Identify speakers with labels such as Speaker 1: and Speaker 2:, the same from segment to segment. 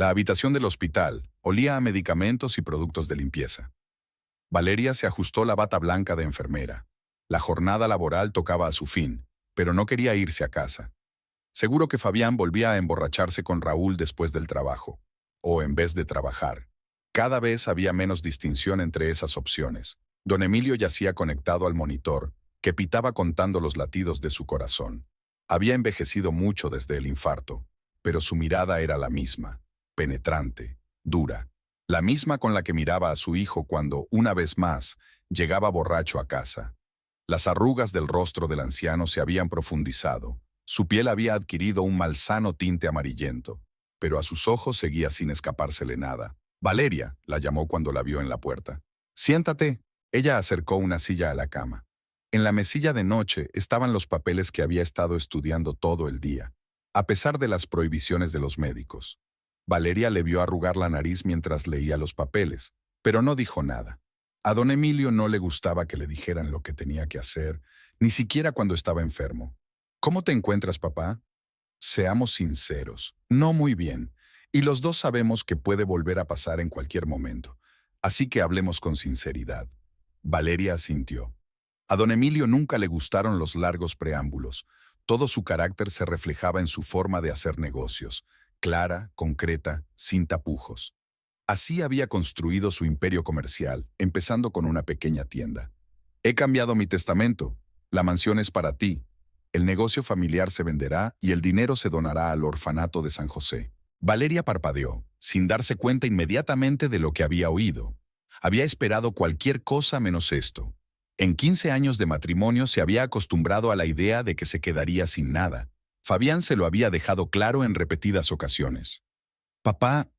Speaker 1: La habitación del hospital olía a medicamentos y productos de limpieza. Valeria se ajustó la bata blanca de enfermera. La jornada laboral tocaba a su fin, pero no quería irse a casa. Seguro que Fabián volvía a emborracharse con Raúl después del trabajo, o en vez de trabajar. Cada vez había menos distinción entre esas opciones. Don Emilio yacía conectado al monitor, que pitaba contando los latidos de su corazón. Había envejecido mucho desde el infarto, pero su mirada era la misma, penetrante, dura, la misma con la que miraba a su hijo cuando, una vez más, llegaba borracho a casa. Las arrugas del rostro del anciano se habían profundizado. Su piel había adquirido un malsano tinte amarillento, pero a sus ojos seguía sin escapársele nada. Valeria, la llamó cuando la vio en la puerta. Siéntate. Ella acercó una silla a la cama. En la mesilla de noche estaban los papeles que había estado estudiando todo el día, a pesar de las prohibiciones de los médicos. Valeria le vio arrugar la nariz mientras leía los papeles, pero no dijo nada. A don Emilio no le gustaba que le dijeran lo que tenía que hacer, ni siquiera cuando estaba enfermo. ¿Cómo te encuentras, papá? Seamos sinceros, no muy bien, y los dos sabemos que puede volver a pasar en cualquier momento. Así que hablemos con sinceridad. Valeria asintió. A don Emilio nunca le gustaron los largos preámbulos. Todo su carácter se reflejaba en su forma de hacer negocios, clara, concreta, sin tapujos. Así había construido su imperio comercial, empezando con una pequeña tienda. He cambiado mi testamento. La mansión es para ti. El negocio familiar se venderá y el dinero se donará al orfanato de San José. Valeria parpadeó, sin darse cuenta inmediatamente de lo que había oído. Había esperado cualquier cosa menos esto. En 15 años de matrimonio se había acostumbrado a la idea de que se quedaría sin nada. Fabián se lo había dejado claro en repetidas ocasiones. Papá,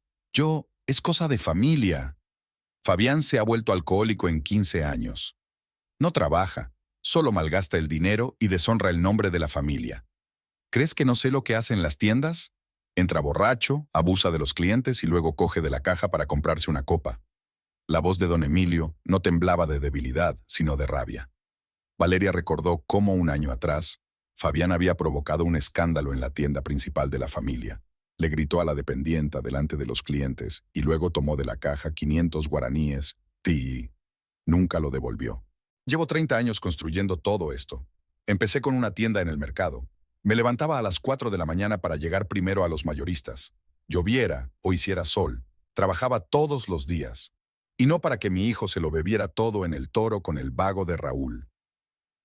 Speaker 1: es cosa de familia. Fabián se ha vuelto alcohólico en 15 años. No trabaja, solo malgasta el dinero y deshonra el nombre de la familia. ¿Crees que no sé lo que hace en las tiendas? Entra borracho, abusa de los clientes y luego coge de la caja para comprarse una copa. La voz de don Emilio no temblaba de debilidad, sino de rabia. Valeria recordó cómo un año atrás, Fabián había provocado un escándalo en la tienda principal de la familia. Le gritó a la dependienta delante de los clientes y luego tomó de la caja 500 guaraníes y nunca lo devolvió. Llevo 30 años construyendo todo esto. Empecé con una tienda en el mercado. Me levantaba a las 4 de la mañana para llegar primero a los mayoristas. Lloviera o hiciera sol, trabajaba todos los días. Y no para que mi hijo se lo bebiera todo en el Toro con el vago de Raúl.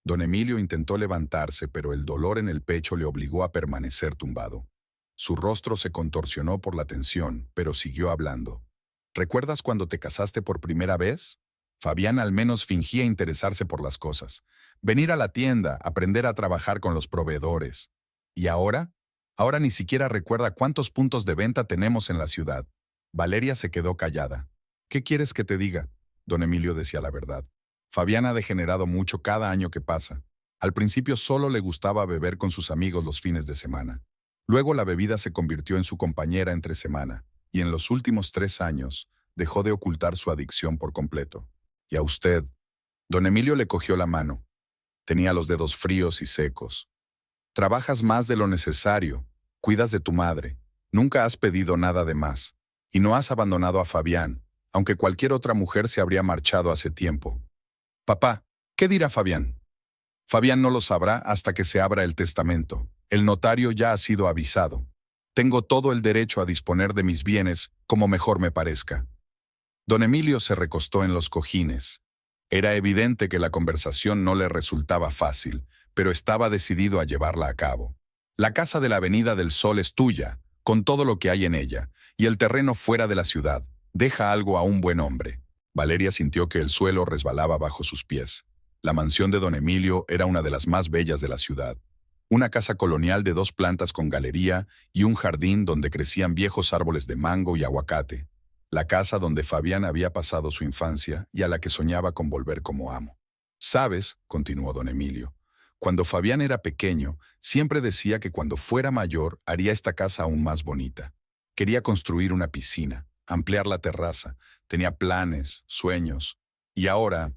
Speaker 1: Don Emilio intentó levantarse, pero el dolor en el pecho le obligó a permanecer tumbado. Su rostro se contorsionó por la tensión, pero siguió hablando. ¿Recuerdas cuando te casaste por primera vez? Fabián al menos fingía interesarse por las cosas. Venir a la tienda, aprender a trabajar con los proveedores. ¿Y ahora? Ahora ni siquiera recuerda cuántos puntos de venta tenemos en la ciudad. Valeria se quedó callada. ¿Qué quieres que te diga? Don Emilio decía la verdad. Fabián ha degenerado mucho cada año que pasa. Al principio solo le gustaba beber con sus amigos los fines de semana. Luego la bebida se convirtió en su compañera entre semana, y en los últimos 3 años dejó de ocultar su adicción por completo. ¿Y a usted? Don Emilio le cogió la mano. Tenía los dedos fríos y secos. Trabajas más de lo necesario, cuidas de tu madre, nunca has pedido nada de más, y no has abandonado a Fabián, aunque cualquier otra mujer se habría marchado hace tiempo. Papá, ¿qué dirá Fabián? Fabián no lo sabrá hasta que se abra el testamento. El notario ya ha sido avisado. Tengo todo el derecho a disponer de mis bienes como mejor me parezca. Don Emilio se recostó en los cojines. Era evidente que la conversación no le resultaba fácil, pero estaba decidido a llevarla a cabo. La casa de la Avenida del Sol es tuya, con todo lo que hay en ella, y el terreno fuera de la ciudad. Deja algo a un buen hombre. Valeria sintió que el suelo resbalaba bajo sus pies. La mansión de don Emilio era una de las más bellas de la ciudad. Una casa colonial de 2 plantas con galería y un jardín donde crecían viejos árboles de mango y aguacate. La casa donde Fabián había pasado su infancia y a la que soñaba con volver como amo. «¿Sabes?», continuó don Emilio, «cuando Fabián era pequeño, siempre decía que cuando fuera mayor haría esta casa aún más bonita. Quería construir una piscina, ampliar la terraza, tenía planes, sueños. Y ahora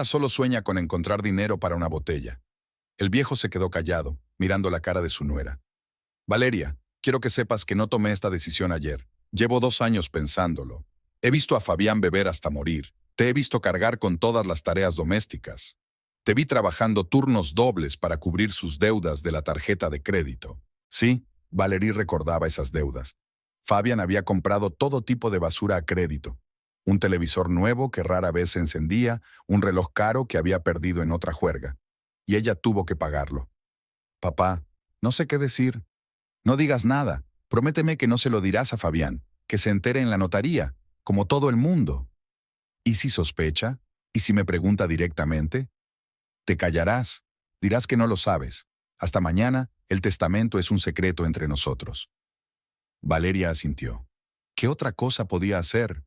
Speaker 1: solo sueña con encontrar dinero para una botella». El viejo se quedó callado, mirando la cara de su nuera. «Valeria, quiero que sepas que no tomé esta decisión ayer. Llevo 2 años pensándolo. He visto a Fabián beber hasta morir. Te he visto cargar con todas las tareas domésticas. Te vi trabajando turnos dobles para cubrir sus deudas de la tarjeta de crédito. Sí, Valerie recordaba esas deudas. Fabián había comprado todo tipo de basura a crédito. Un televisor nuevo que rara vez se encendía, un reloj caro que había perdido en otra juerga. Y ella tuvo que pagarlo. Papá, no sé qué decir. No digas nada. Prométeme que no se lo dirás a Fabián, que se entere en la notaría, como todo el mundo. ¿Y si sospecha? ¿Y si me pregunta directamente? Te callarás. Dirás que no lo sabes. Hasta mañana, el testamento es un secreto entre nosotros. Valeria asintió. ¿Qué otra cosa podía hacer?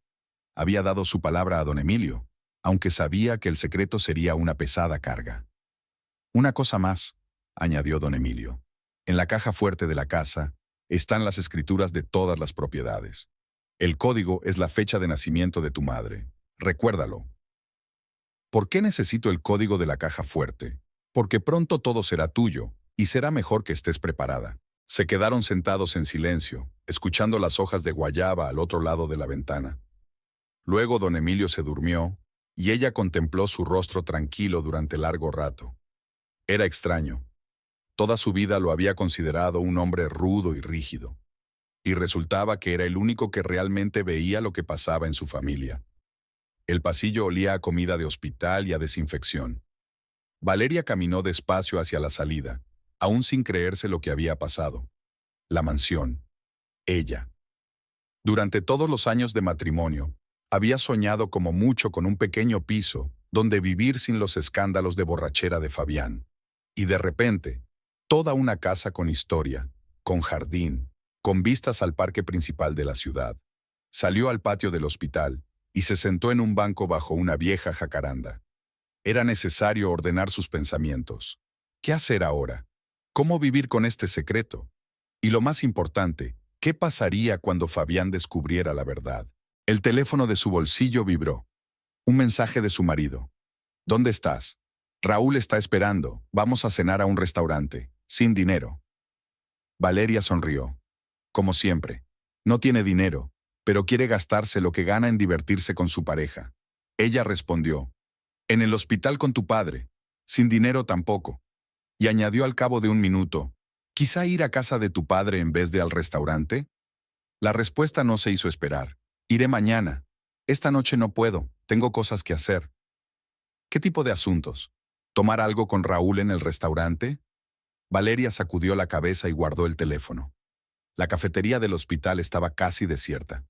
Speaker 1: Había dado su palabra a don Emilio, aunque sabía que el secreto sería una pesada carga. Una cosa más, añadió don Emilio. En la caja fuerte de la casa están las escrituras de todas las propiedades. El código es la fecha de nacimiento de tu madre. Recuérdalo. ¿Por qué necesito el código de la caja fuerte? Porque pronto todo será tuyo, y será mejor que estés preparada. Se quedaron sentados en silencio, escuchando las hojas de guayaba al otro lado de la ventana. Luego don Emilio se durmió, y ella contempló su rostro tranquilo durante largo rato. Era extraño. Toda su vida lo había considerado un hombre rudo y rígido. Y resultaba que era el único que realmente veía lo que pasaba en su familia. El pasillo olía a comida de hospital y a desinfección. Valeria caminó despacio hacia la salida, aún sin creerse lo que había pasado. La mansión. Ella. Durante todos los años de matrimonio, había soñado como mucho con un pequeño piso donde vivir sin los escándalos de borrachera de Fabián. Y de repente, toda una casa con historia, con jardín, con vistas al parque principal de la ciudad. Salió al patio del hospital y se sentó en un banco bajo una vieja jacaranda. Era necesario ordenar sus pensamientos. ¿Qué hacer ahora? ¿Cómo vivir con este secreto? Y lo más importante, ¿qué pasaría cuando Fabián descubriera la verdad? El teléfono de su bolsillo vibró. Un mensaje de su marido. ¿Dónde estás? Raúl está esperando. Vamos a cenar a un restaurante. Sin dinero. Valeria sonrió. Como siempre. No tiene dinero, pero quiere gastarse lo que gana en divertirse con su pareja. Ella respondió. En el hospital con tu padre. Sin dinero tampoco. Y añadió al cabo de un minuto. ¿Quizá ir a casa de tu padre en vez de al restaurante? La respuesta no se hizo esperar. Iré mañana. Esta noche no puedo. Tengo cosas que hacer. ¿Qué tipo de asuntos? ¿Tomar algo con Raúl en el restaurante? Valeria sacudió la cabeza y guardó el teléfono. La cafetería del hospital estaba casi desierta.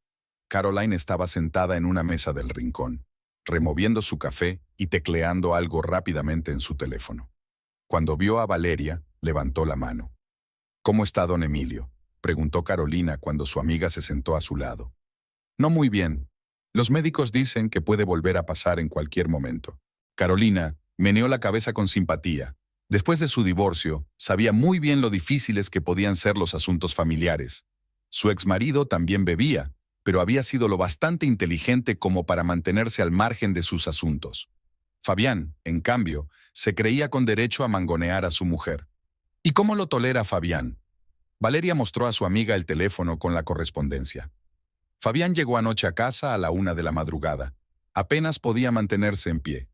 Speaker 1: Caroline estaba sentada en una mesa del rincón, removiendo su café y tecleando algo rápidamente en su teléfono. Cuando vio a Valeria, levantó la mano. ¿Cómo está don Emilio?, preguntó Carolina cuando su amiga se sentó a su lado. No muy bien. Los médicos dicen que puede volver a pasar en cualquier momento. Carolina meneó la cabeza con simpatía. Después de su divorcio, sabía muy bien lo difíciles que podían ser los asuntos familiares. Su exmarido también bebía, pero había sido lo bastante inteligente como para mantenerse al margen de sus asuntos. Fabián, en cambio, se creía con derecho a mangonear a su mujer. ¿Y cómo lo tolera Fabián? Valeria mostró a su amiga el teléfono con la correspondencia. Fabián llegó anoche a casa a la 1 de la madrugada. Apenas podía mantenerse en pie.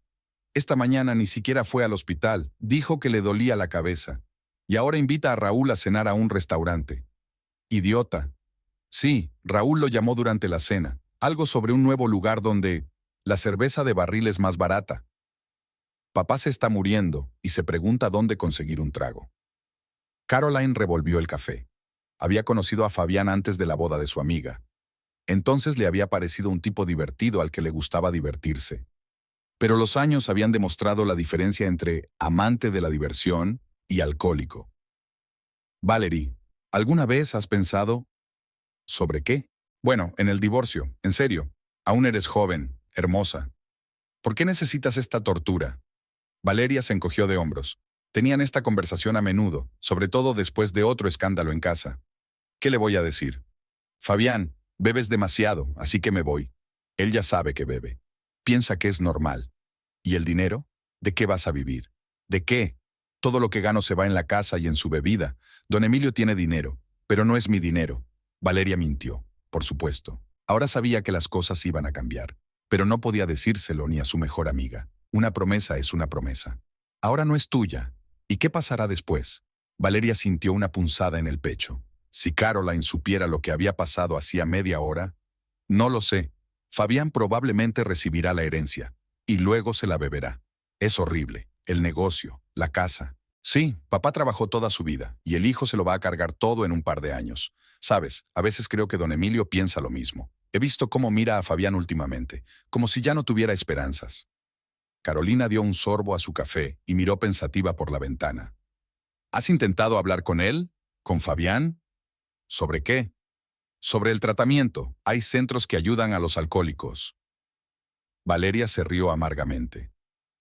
Speaker 1: Esta mañana ni siquiera fue al hospital, dijo que le dolía la cabeza. Y ahora invita a Raúl a cenar a un restaurante. Idiota. Sí, Raúl lo llamó durante la cena. Algo sobre un nuevo lugar donde la cerveza de barril es más barata. Papá se está muriendo y se pregunta dónde conseguir un trago. Caroline revolvió el café. Había conocido a Fabián antes de la boda de su amiga. Entonces le había parecido un tipo divertido al que le gustaba divertirse. Pero los años habían demostrado la diferencia entre amante de la diversión y alcohólico. Valerie, ¿alguna vez has pensado? ¿Sobre qué? Bueno, en el divorcio, en serio. Aún eres joven, hermosa. ¿Por qué necesitas esta tortura? Valeria se encogió de hombros. Tenían esta conversación a menudo, sobre todo después de otro escándalo en casa. ¿Qué le voy a decir? Fabián, bebes demasiado, así que me voy. Él ya sabe que bebe. Piensa que es normal. ¿Y el dinero? ¿De qué vas a vivir? ¿De qué? Todo lo que gano se va en la casa y en su bebida. Don Emilio tiene dinero, pero no es mi dinero. Valeria mintió. por supuesto. Ahora sabía que las cosas iban a cambiar, pero no podía decírselo ni a su mejor amiga. Una promesa es una promesa. Ahora no es tuya. ¿Y qué pasará después? Valeria sintió una punzada en el pecho. Si Caroline supiera lo que había pasado hacía media hora, no lo sé. Fabián probablemente recibirá la herencia y luego se la beberá. Es horrible. El negocio, la casa. Sí, papá trabajó toda su vida y el hijo se lo va a cargar todo en un par de años. Sabes, a veces creo que don Emilio piensa lo mismo. He visto cómo mira a Fabián últimamente, como si ya no tuviera esperanzas. Carolina dio un sorbo a su café y miró pensativa por la ventana. ¿Has intentado hablar con él? ¿Con Fabián? ¿Sobre qué? Sobre el tratamiento. Hay centros que ayudan a los alcohólicos. Valeria se rió amargamente.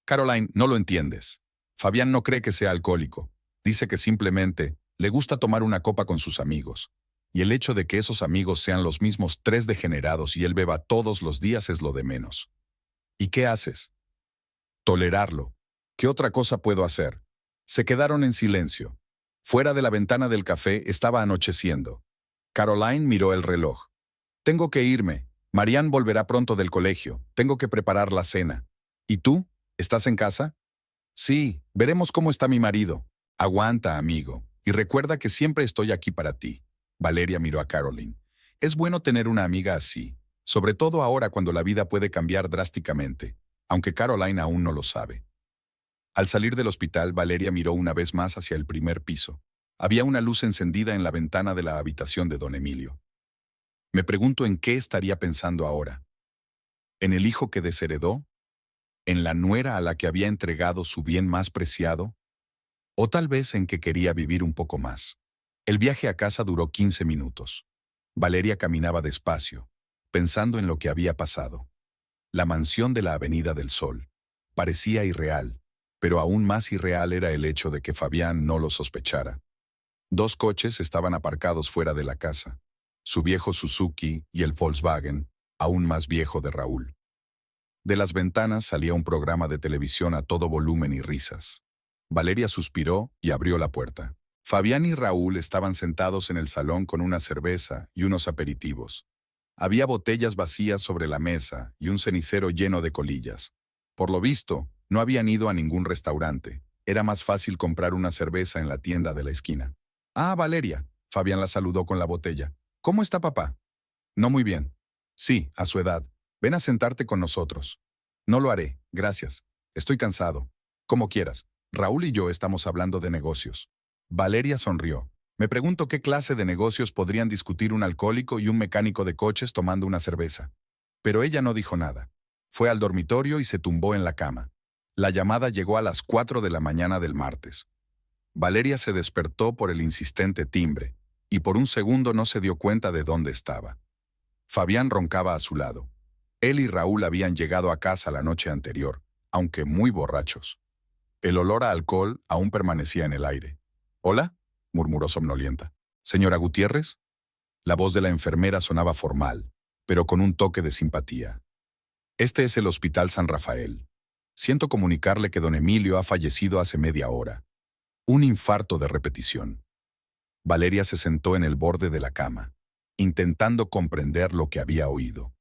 Speaker 1: Caroline, no lo entiendes. Fabián no cree que sea alcohólico. Dice que simplemente le gusta tomar una copa con sus amigos. Y el hecho de que esos amigos sean los mismos tres degenerados y él beba todos los días es lo de menos. ¿Y qué haces? Tolerarlo. ¿Qué otra cosa puedo hacer? Se quedaron en silencio. Fuera de la ventana del café estaba anocheciendo. Caroline miró el reloj. Tengo que irme. Marianne volverá pronto del colegio. Tengo que preparar la cena. ¿Y tú? ¿Estás en casa? Sí, veremos cómo está mi marido. Aguanta, amigo. Y recuerda que siempre estoy aquí para ti. Valeria miró a Caroline. Es bueno tener una amiga así, sobre todo ahora cuando la vida puede cambiar drásticamente, aunque Caroline aún no lo sabe. Al salir del hospital, Valeria miró una vez más hacia el primer piso. Había una luz encendida en la ventana de la habitación de don Emilio. Me pregunto en qué estaría pensando ahora. ¿En el hijo que desheredó? ¿En la nuera a la que había entregado su bien más preciado? ¿O tal vez en que quería vivir un poco más? El viaje a casa duró 15 minutos. Valeria caminaba despacio, pensando en lo que había pasado. La mansión de la Avenida del Sol. Parecía irreal, pero aún más irreal era el hecho de que Fabián no lo sospechara. 2 coches estaban aparcados fuera de la casa. Su viejo Suzuki y el Volkswagen, aún más viejo de Raúl. De las ventanas salía un programa de televisión a todo volumen y risas. Valeria suspiró y abrió la puerta. Fabián y Raúl estaban sentados en el salón con una cerveza y unos aperitivos. Había botellas vacías sobre la mesa y un cenicero lleno de colillas. Por lo visto, no habían ido a ningún restaurante. Era más fácil comprar una cerveza en la tienda de la esquina. Ah, Valeria. Fabián la saludó con la botella. ¿Cómo está papá? No muy bien. Sí, a su edad. Ven a sentarte con nosotros. No lo haré, gracias. Estoy cansado. Como quieras. Raúl y yo estamos hablando de negocios. Valeria sonrió. Me pregunto qué clase de negocios podrían discutir un alcohólico y un mecánico de coches tomando una cerveza. Pero ella no dijo nada. Fue al dormitorio y se tumbó en la cama. La llamada llegó a las 4 de la mañana del martes. Valeria se despertó por el insistente timbre, y por un segundo no se dio cuenta de dónde estaba. Fabián roncaba a su lado. Él y Raúl habían llegado a casa la noche anterior, aunque muy borrachos. El olor a alcohol aún permanecía en el aire. «¿Hola?», murmuró somnolienta. «¿Señora Gutiérrez?». La voz de la enfermera sonaba formal, pero con un toque de simpatía. «Este es el Hospital San Rafael. Siento comunicarle que don Emilio ha fallecido hace media hora. Un infarto de repetición». Valeria se sentó en el borde de la cama, intentando comprender lo que había oído.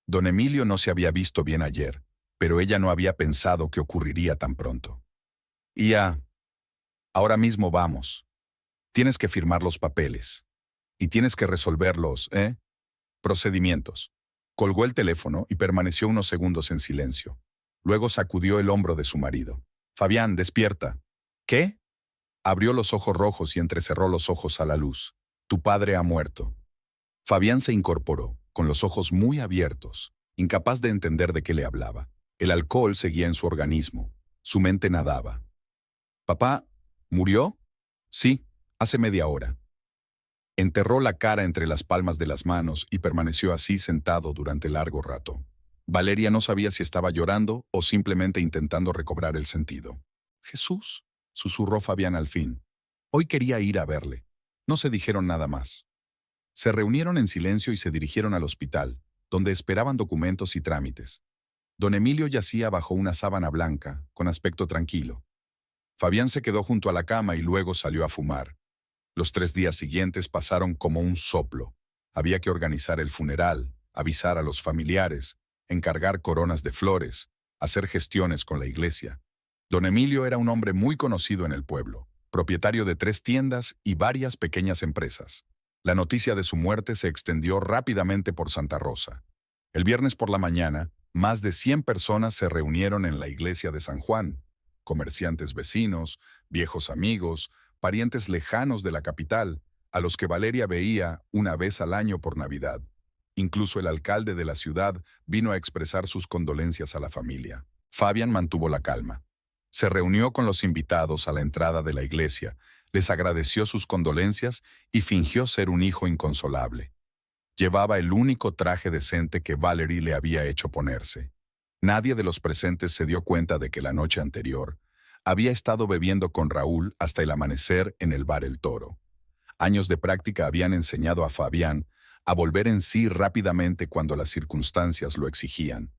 Speaker 1: Don Emilio no se había visto bien ayer, pero ella no había pensado que ocurriría tan pronto. Ahora mismo vamos. Tienes que firmar los papeles. Y tienes que resolver los, procedimientos. Colgó el teléfono y permaneció unos segundos en silencio. Luego sacudió el hombro de su marido. «Fabián, despierta». «¿Qué?». Abrió los ojos rojos y entrecerró los ojos a la luz. «Tu padre ha muerto». Fabián se incorporó, con los ojos muy abiertos, incapaz de entender de qué le hablaba. El alcohol seguía en su organismo. Su mente nadaba. «¿Papá murió?». «Sí, hace media hora». Enterró la cara entre las palmas de las manos y permaneció así sentado durante largo rato. Valeria no sabía si estaba llorando o simplemente intentando recobrar el sentido. «Jesús», susurró Fabián al fin. Hoy quería ir a verle. No se dijeron nada más. Se reunieron en silencio y se dirigieron al hospital, donde esperaban documentos y trámites. Don Emilio yacía bajo una sábana blanca, con aspecto tranquilo. Fabián se quedó junto a la cama y luego salió a fumar. Los 3 días siguientes pasaron como un soplo. Había que organizar el funeral, avisar a los familiares, encargar coronas de flores, hacer gestiones con la iglesia. Don Emilio era un hombre muy conocido en el pueblo, propietario de 3 tiendas y varias pequeñas empresas. La noticia de su muerte se extendió rápidamente por Santa Rosa. El viernes por la mañana, más de 100 personas se reunieron en la iglesia de San Juan, comerciantes vecinos, viejos amigos, parientes lejanos de la capital, a los que Valeria veía una vez al año por Navidad. Incluso el alcalde de la ciudad vino a expresar sus condolencias a la familia. Fabián mantuvo la calma. Se reunió con los invitados a la entrada de la iglesia, les agradeció sus condolencias y fingió ser un hijo inconsolable. Llevaba el único traje decente que Valerie le había hecho ponerse. Nadie de los presentes se dio cuenta de que la noche anterior había estado bebiendo con Raúl hasta el amanecer en el bar El Toro. Años de práctica habían enseñado a Fabián a volver en sí rápidamente cuando las circunstancias lo exigían.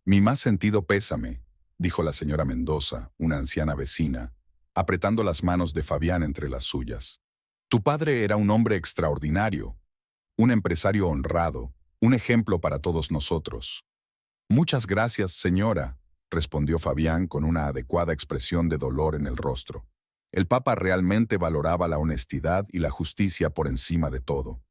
Speaker 1: «Mi más sentido pésame», dijo la señora Mendoza, una anciana vecina, apretando las manos de Fabián entre las suyas. «Tu padre era un hombre extraordinario, un empresario honrado, un ejemplo para todos nosotros». «Muchas gracias, señora», respondió Fabián con una adecuada expresión de dolor en el rostro. El Papa realmente valoraba la honestidad y la justicia por encima de todo.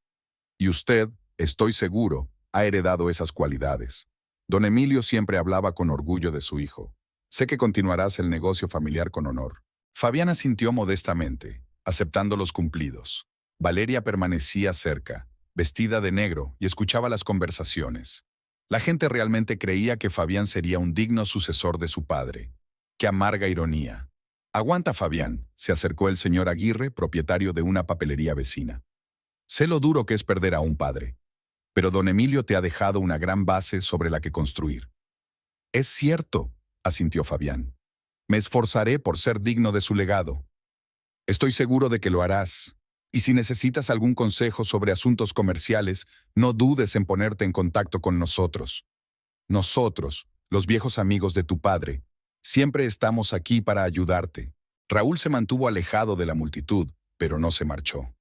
Speaker 1: Y usted, estoy seguro, ha heredado esas cualidades. Don Emilio siempre hablaba con orgullo de su hijo. Sé que continuarás el negocio familiar con honor. Fabián asintió modestamente, aceptando los cumplidos. Valeria permanecía cerca, vestida de negro, y escuchaba las conversaciones. La gente realmente creía que Fabián sería un digno sucesor de su padre. ¡Qué amarga ironía! «Aguanta, Fabián», se acercó el señor Aguirre, propietario de una papelería vecina. «Sé lo duro que es perder a un padre. Pero don Emilio te ha dejado una gran base sobre la que construir». «Es cierto», asintió Fabián. «Me esforzaré por ser digno de su legado». «Estoy seguro de que lo harás. Y si necesitas algún consejo sobre asuntos comerciales, no dudes en ponerte en contacto con nosotros. Nosotros, los viejos amigos de tu padre, siempre estamos aquí para ayudarte». Raúl se mantuvo alejado de la multitud, pero no se marchó.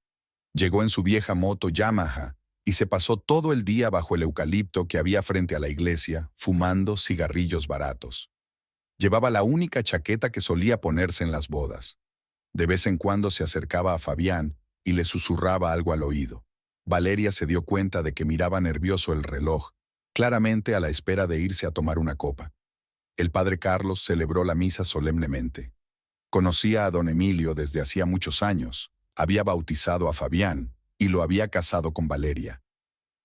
Speaker 1: Llegó en su vieja moto Yamaha y se pasó todo el día bajo el eucalipto que había frente a la iglesia, fumando cigarrillos baratos. Llevaba la única chaqueta que solía ponerse en las bodas. De vez en cuando se acercaba a Fabián y le susurraba algo al oído. Valeria se dio cuenta de que miraba nervioso el reloj, claramente a la espera de irse a tomar una copa. El padre Carlos celebró la misa solemnemente. Conocía a don Emilio desde hacía muchos años, había bautizado a Fabián y lo había casado con Valeria.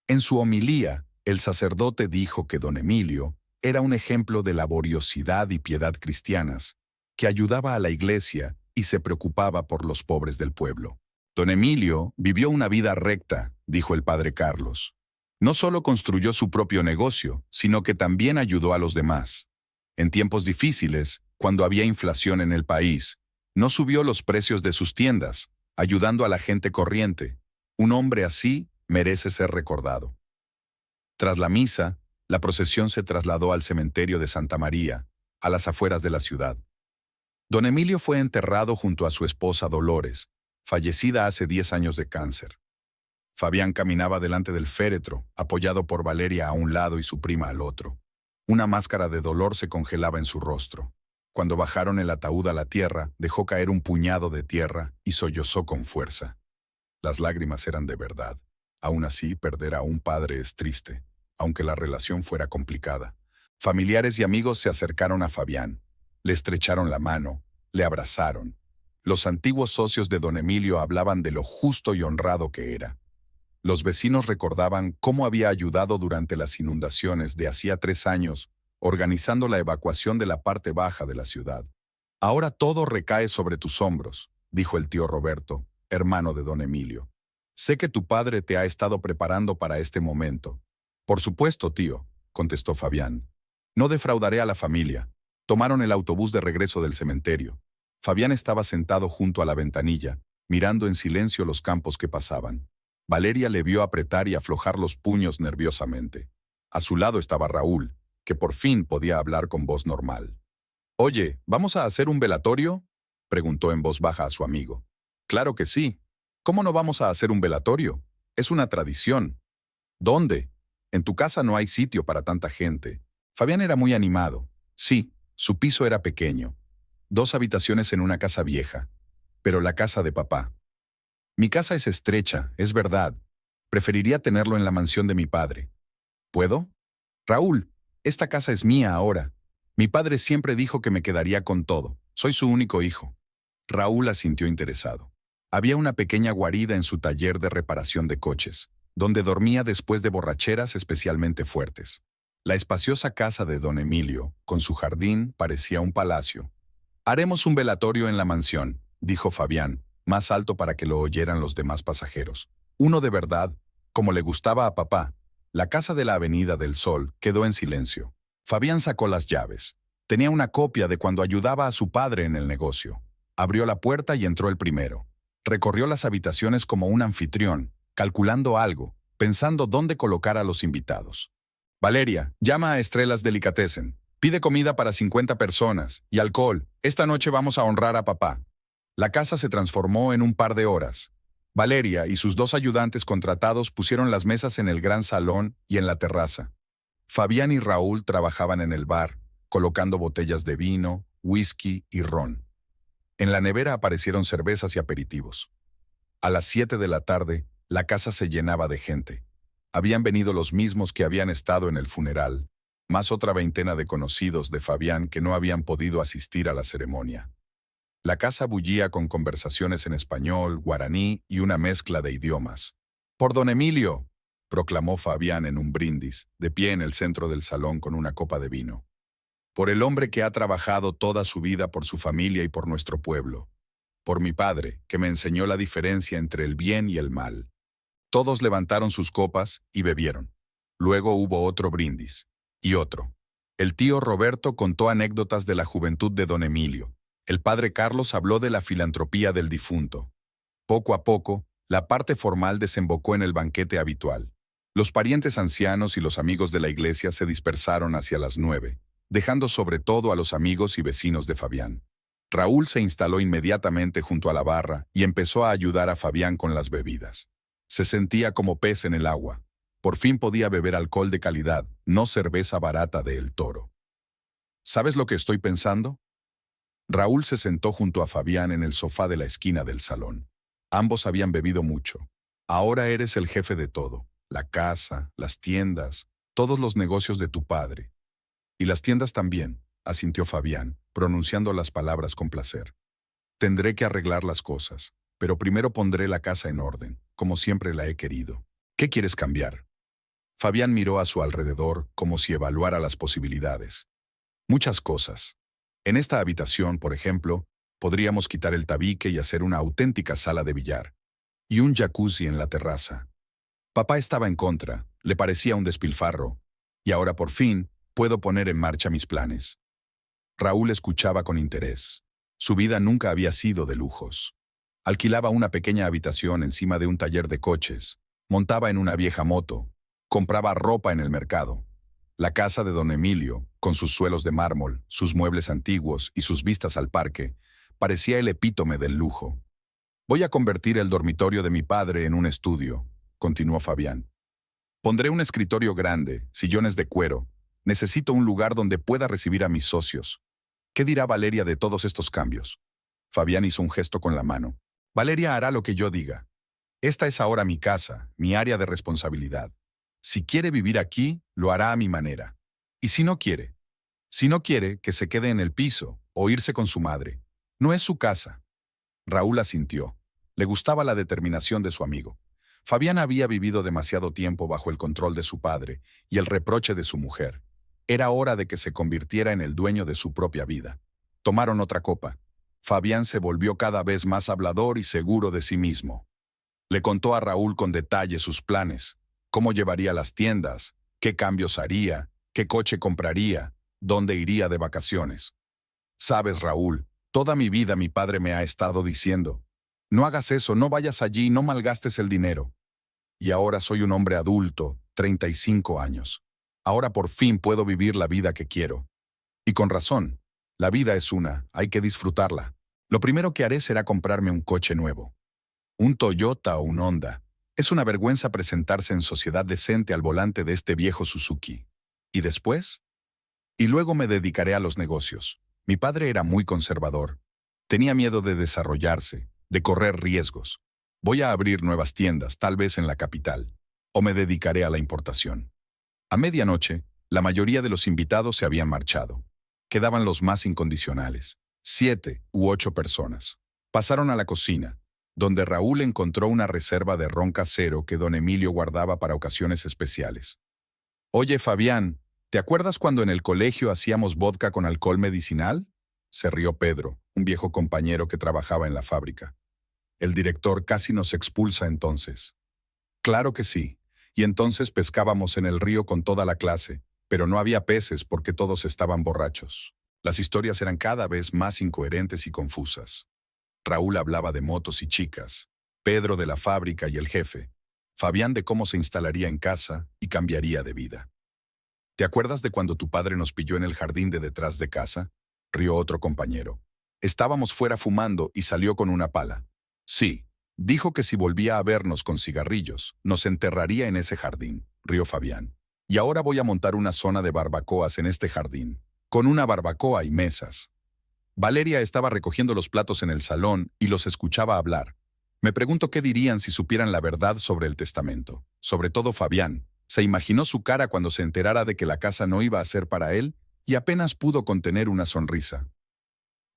Speaker 1: En su homilía, el sacerdote dijo que don Emilio era un ejemplo de laboriosidad y piedad cristianas, que ayudaba a la iglesia y se preocupaba por los pobres del pueblo. «Don Emilio vivió una vida recta», dijo el padre Carlos. «No solo construyó su propio negocio, sino que también ayudó a los demás. En tiempos difíciles, cuando había inflación en el país, no subió los precios de sus tiendas, ayudando a la gente corriente. Un hombre así merece ser recordado». Tras la misa, la procesión se trasladó al cementerio de Santa María, a las afueras de la ciudad. Don Emilio fue enterrado junto a su esposa Dolores, fallecida hace 10 años de cáncer. Fabián caminaba delante del féretro, apoyado por Valeria a un lado y su prima al otro. Una máscara de dolor se congelaba en su rostro. Cuando bajaron el ataúd a la tierra, dejó caer un puñado de tierra y sollozó con fuerza. Las lágrimas eran de verdad. Aún así, perder a un padre es triste, aunque la relación fuera complicada. Familiares y amigos se acercaron a Fabián. Le estrecharon la mano, le abrazaron. Los antiguos socios de don Emilio hablaban de lo justo y honrado que era. Los vecinos recordaban cómo había ayudado durante las inundaciones de hacía 3 años, organizando la evacuación de la parte baja de la ciudad. «Ahora todo recae sobre tus hombros», dijo el tío Roberto, hermano de don Emilio. «Sé que tu padre te ha estado preparando para este momento». «Por supuesto, tío», contestó Fabián. «No defraudaré a la familia». Tomaron el autobús de regreso del cementerio. Fabián estaba sentado junto a la ventanilla, mirando en silencio los campos que pasaban. Valeria le vio apretar y aflojar los puños nerviosamente. A su lado estaba Raúl, que por fin podía hablar con voz normal. «Oye, ¿vamos a hacer un velatorio?», preguntó en voz baja a su amigo. «Claro que sí. ¿Cómo no vamos a hacer un velatorio?», Es una tradición. ¿Dónde? En tu casa no hay sitio para tanta gente. Fabián era muy animado. Sí, su piso era pequeño. 2 habitaciones en una casa vieja. Pero la casa de papá. Mi casa es estrecha, es verdad. Preferiría tenerlo en la mansión de mi padre. ¿Puedo? Raúl, esta casa es mía ahora. Mi padre siempre dijo que me quedaría con todo. Soy su único hijo. Raúl asintió interesado. Había una pequeña guarida en su taller de reparación de coches, donde dormía después de borracheras especialmente fuertes. La espaciosa casa de don Emilio, con su jardín, parecía un palacio. Haremos un velatorio en la mansión, dijo Fabián, más alto para que lo oyeran los demás pasajeros. Uno de verdad, como le gustaba a papá. La casa de la Avenida del Sol quedó en silencio. Fabián sacó las llaves. Tenía una copia de cuando ayudaba a su padre en el negocio. Abrió la puerta y entró el primero. Recorrió las habitaciones como un anfitrión, calculando algo, pensando dónde colocar a los invitados. Valeria, llama a Estrellas Delicatessen. Pide comida para 50 personas y alcohol. Esta noche vamos a honrar a papá. La casa se transformó en un par de horas. Valeria y sus 2 ayudantes contratados pusieron las mesas en el gran salón y en la terraza. Fabián y Raúl trabajaban en el bar, colocando botellas de vino, whisky y ron. En la nevera aparecieron cervezas y aperitivos. A las 7 de la tarde, la casa se llenaba de gente. Habían venido los mismos que habían estado en el funeral, más otra veintena de conocidos de Fabián que no habían podido asistir a la ceremonia. La casa bullía con conversaciones en español, guaraní y una mezcla de idiomas. «Por don Emilio», proclamó Fabián en un brindis, de pie en el centro del salón con una copa de vino. «Por el hombre que ha trabajado toda su vida por su familia y por nuestro pueblo. Por mi padre, que me enseñó la diferencia entre el bien y el mal». Todos levantaron sus copas y bebieron. Luego hubo otro brindis. Y otro. El tío Roberto contó anécdotas de la juventud de don Emilio. El padre Carlos habló de la filantropía del difunto. Poco a poco, la parte formal desembocó en el banquete habitual. Los parientes ancianos y los amigos de la iglesia se dispersaron hacia las 9, dejando sobre todo a los amigos y vecinos de Fabián. Raúl se instaló inmediatamente junto a la barra y empezó a ayudar a Fabián con las bebidas. Se sentía como pez en el agua. Por fin podía beber alcohol de calidad, no cerveza barata de El Toro. ¿Sabes lo que estoy pensando? Raúl se sentó junto a Fabián en el sofá de la esquina del salón. Ambos habían bebido mucho. Ahora eres el jefe de todo. La casa, las tiendas, todos los negocios de tu padre. Y las tiendas también, asintió Fabián, pronunciando las palabras con placer. Tendré que arreglar las cosas, pero primero pondré la casa en orden, como siempre la he querido. ¿Qué quieres cambiar? Fabián miró a su alrededor como si evaluara las posibilidades. Muchas cosas. En esta habitación, por ejemplo, podríamos quitar el tabique y hacer una auténtica sala de billar. Y un jacuzzi en la terraza. Papá estaba en contra, le parecía un despilfarro. Y ahora por fin puedo poner en marcha mis planes. Raúl escuchaba con interés. Su vida nunca había sido de lujos. Alquilaba una pequeña habitación encima de un taller de coches, montaba en una vieja moto, compraba ropa en el mercado. La casa de don Emilio, con sus suelos de mármol, sus muebles antiguos y sus vistas al parque, parecía el epítome del lujo. «Voy a convertir el dormitorio de mi padre en un estudio», continuó Fabián. «Pondré un escritorio grande, sillones de cuero. Necesito un lugar donde pueda recibir a mis socios. ¿Qué dirá Valeria de todos estos cambios?» Fabián hizo un gesto con la mano. «Valeria hará lo que yo diga. Esta es ahora mi casa, mi área de responsabilidad. Si quiere vivir aquí, lo hará a mi manera. Y si no quiere, que se quede en el piso o irse con su madre. No es su casa». Raúl asintió. Le gustaba la determinación de su amigo. Fabián había vivido demasiado tiempo bajo el control de su padre y el reproche de su mujer. Era hora de que se convirtiera en el dueño de su propia vida. Tomaron otra copa. Fabián se volvió cada vez más hablador y seguro de sí mismo. Le contó a Raúl con detalle sus planes, cómo llevaría las tiendas, qué cambios haría, qué coche compraría, dónde iría de vacaciones. «Sabes, Raúl, toda mi vida mi padre me ha estado diciendo, no hagas eso, no vayas allí, no malgastes el dinero. Y ahora soy un hombre adulto, 35 años. Ahora por fin puedo vivir la vida que quiero. Y con razón, la vida es una, hay que disfrutarla. Lo primero que haré será comprarme un coche nuevo. Un Toyota o un Honda. Es una vergüenza presentarse en sociedad decente al volante de este viejo Suzuki. ¿Y después? Y luego me dedicaré a los negocios. Mi padre era muy conservador. Tenía miedo de desarrollarse, de correr riesgos. Voy a abrir nuevas tiendas, tal vez en la capital. O me dedicaré a la importación. A medianoche, la mayoría de los invitados se habían marchado. Quedaban los más incondicionales, 7 u 8 personas. Pasaron a la cocina, donde Raúl encontró una reserva de ron casero que don Emilio guardaba para ocasiones especiales. «Oye, Fabián, ¿te acuerdas cuando en el colegio hacíamos vodka con alcohol medicinal?», se rió Pedro, un viejo compañero que trabajaba en la fábrica. «El director casi nos expulsa entonces». «Claro que sí, y entonces pescábamos en el río con toda la clase, pero no había peces porque todos estaban borrachos». Las historias eran cada vez más incoherentes y confusas. Raúl hablaba de motos y chicas, Pedro de la fábrica y el jefe, Fabián de cómo se instalaría en casa y cambiaría de vida. «¿Te acuerdas de cuando tu padre nos pilló en el jardín de detrás de casa?», rió otro compañero. «Estábamos fuera fumando y salió con una pala». «Sí, dijo que si volvía a vernos con cigarrillos, nos enterraría en ese jardín», rió Fabián. «Y ahora voy a montar una zona de barbacoas en este jardín, con una barbacoa y mesas». Valeria estaba recogiendo los platos en el salón y los escuchaba hablar. Me pregunto qué dirían si supieran la verdad sobre el testamento. Sobre todo Fabián. Se imaginó su cara cuando se enterara de que la casa no iba a ser para él y apenas pudo contener una sonrisa.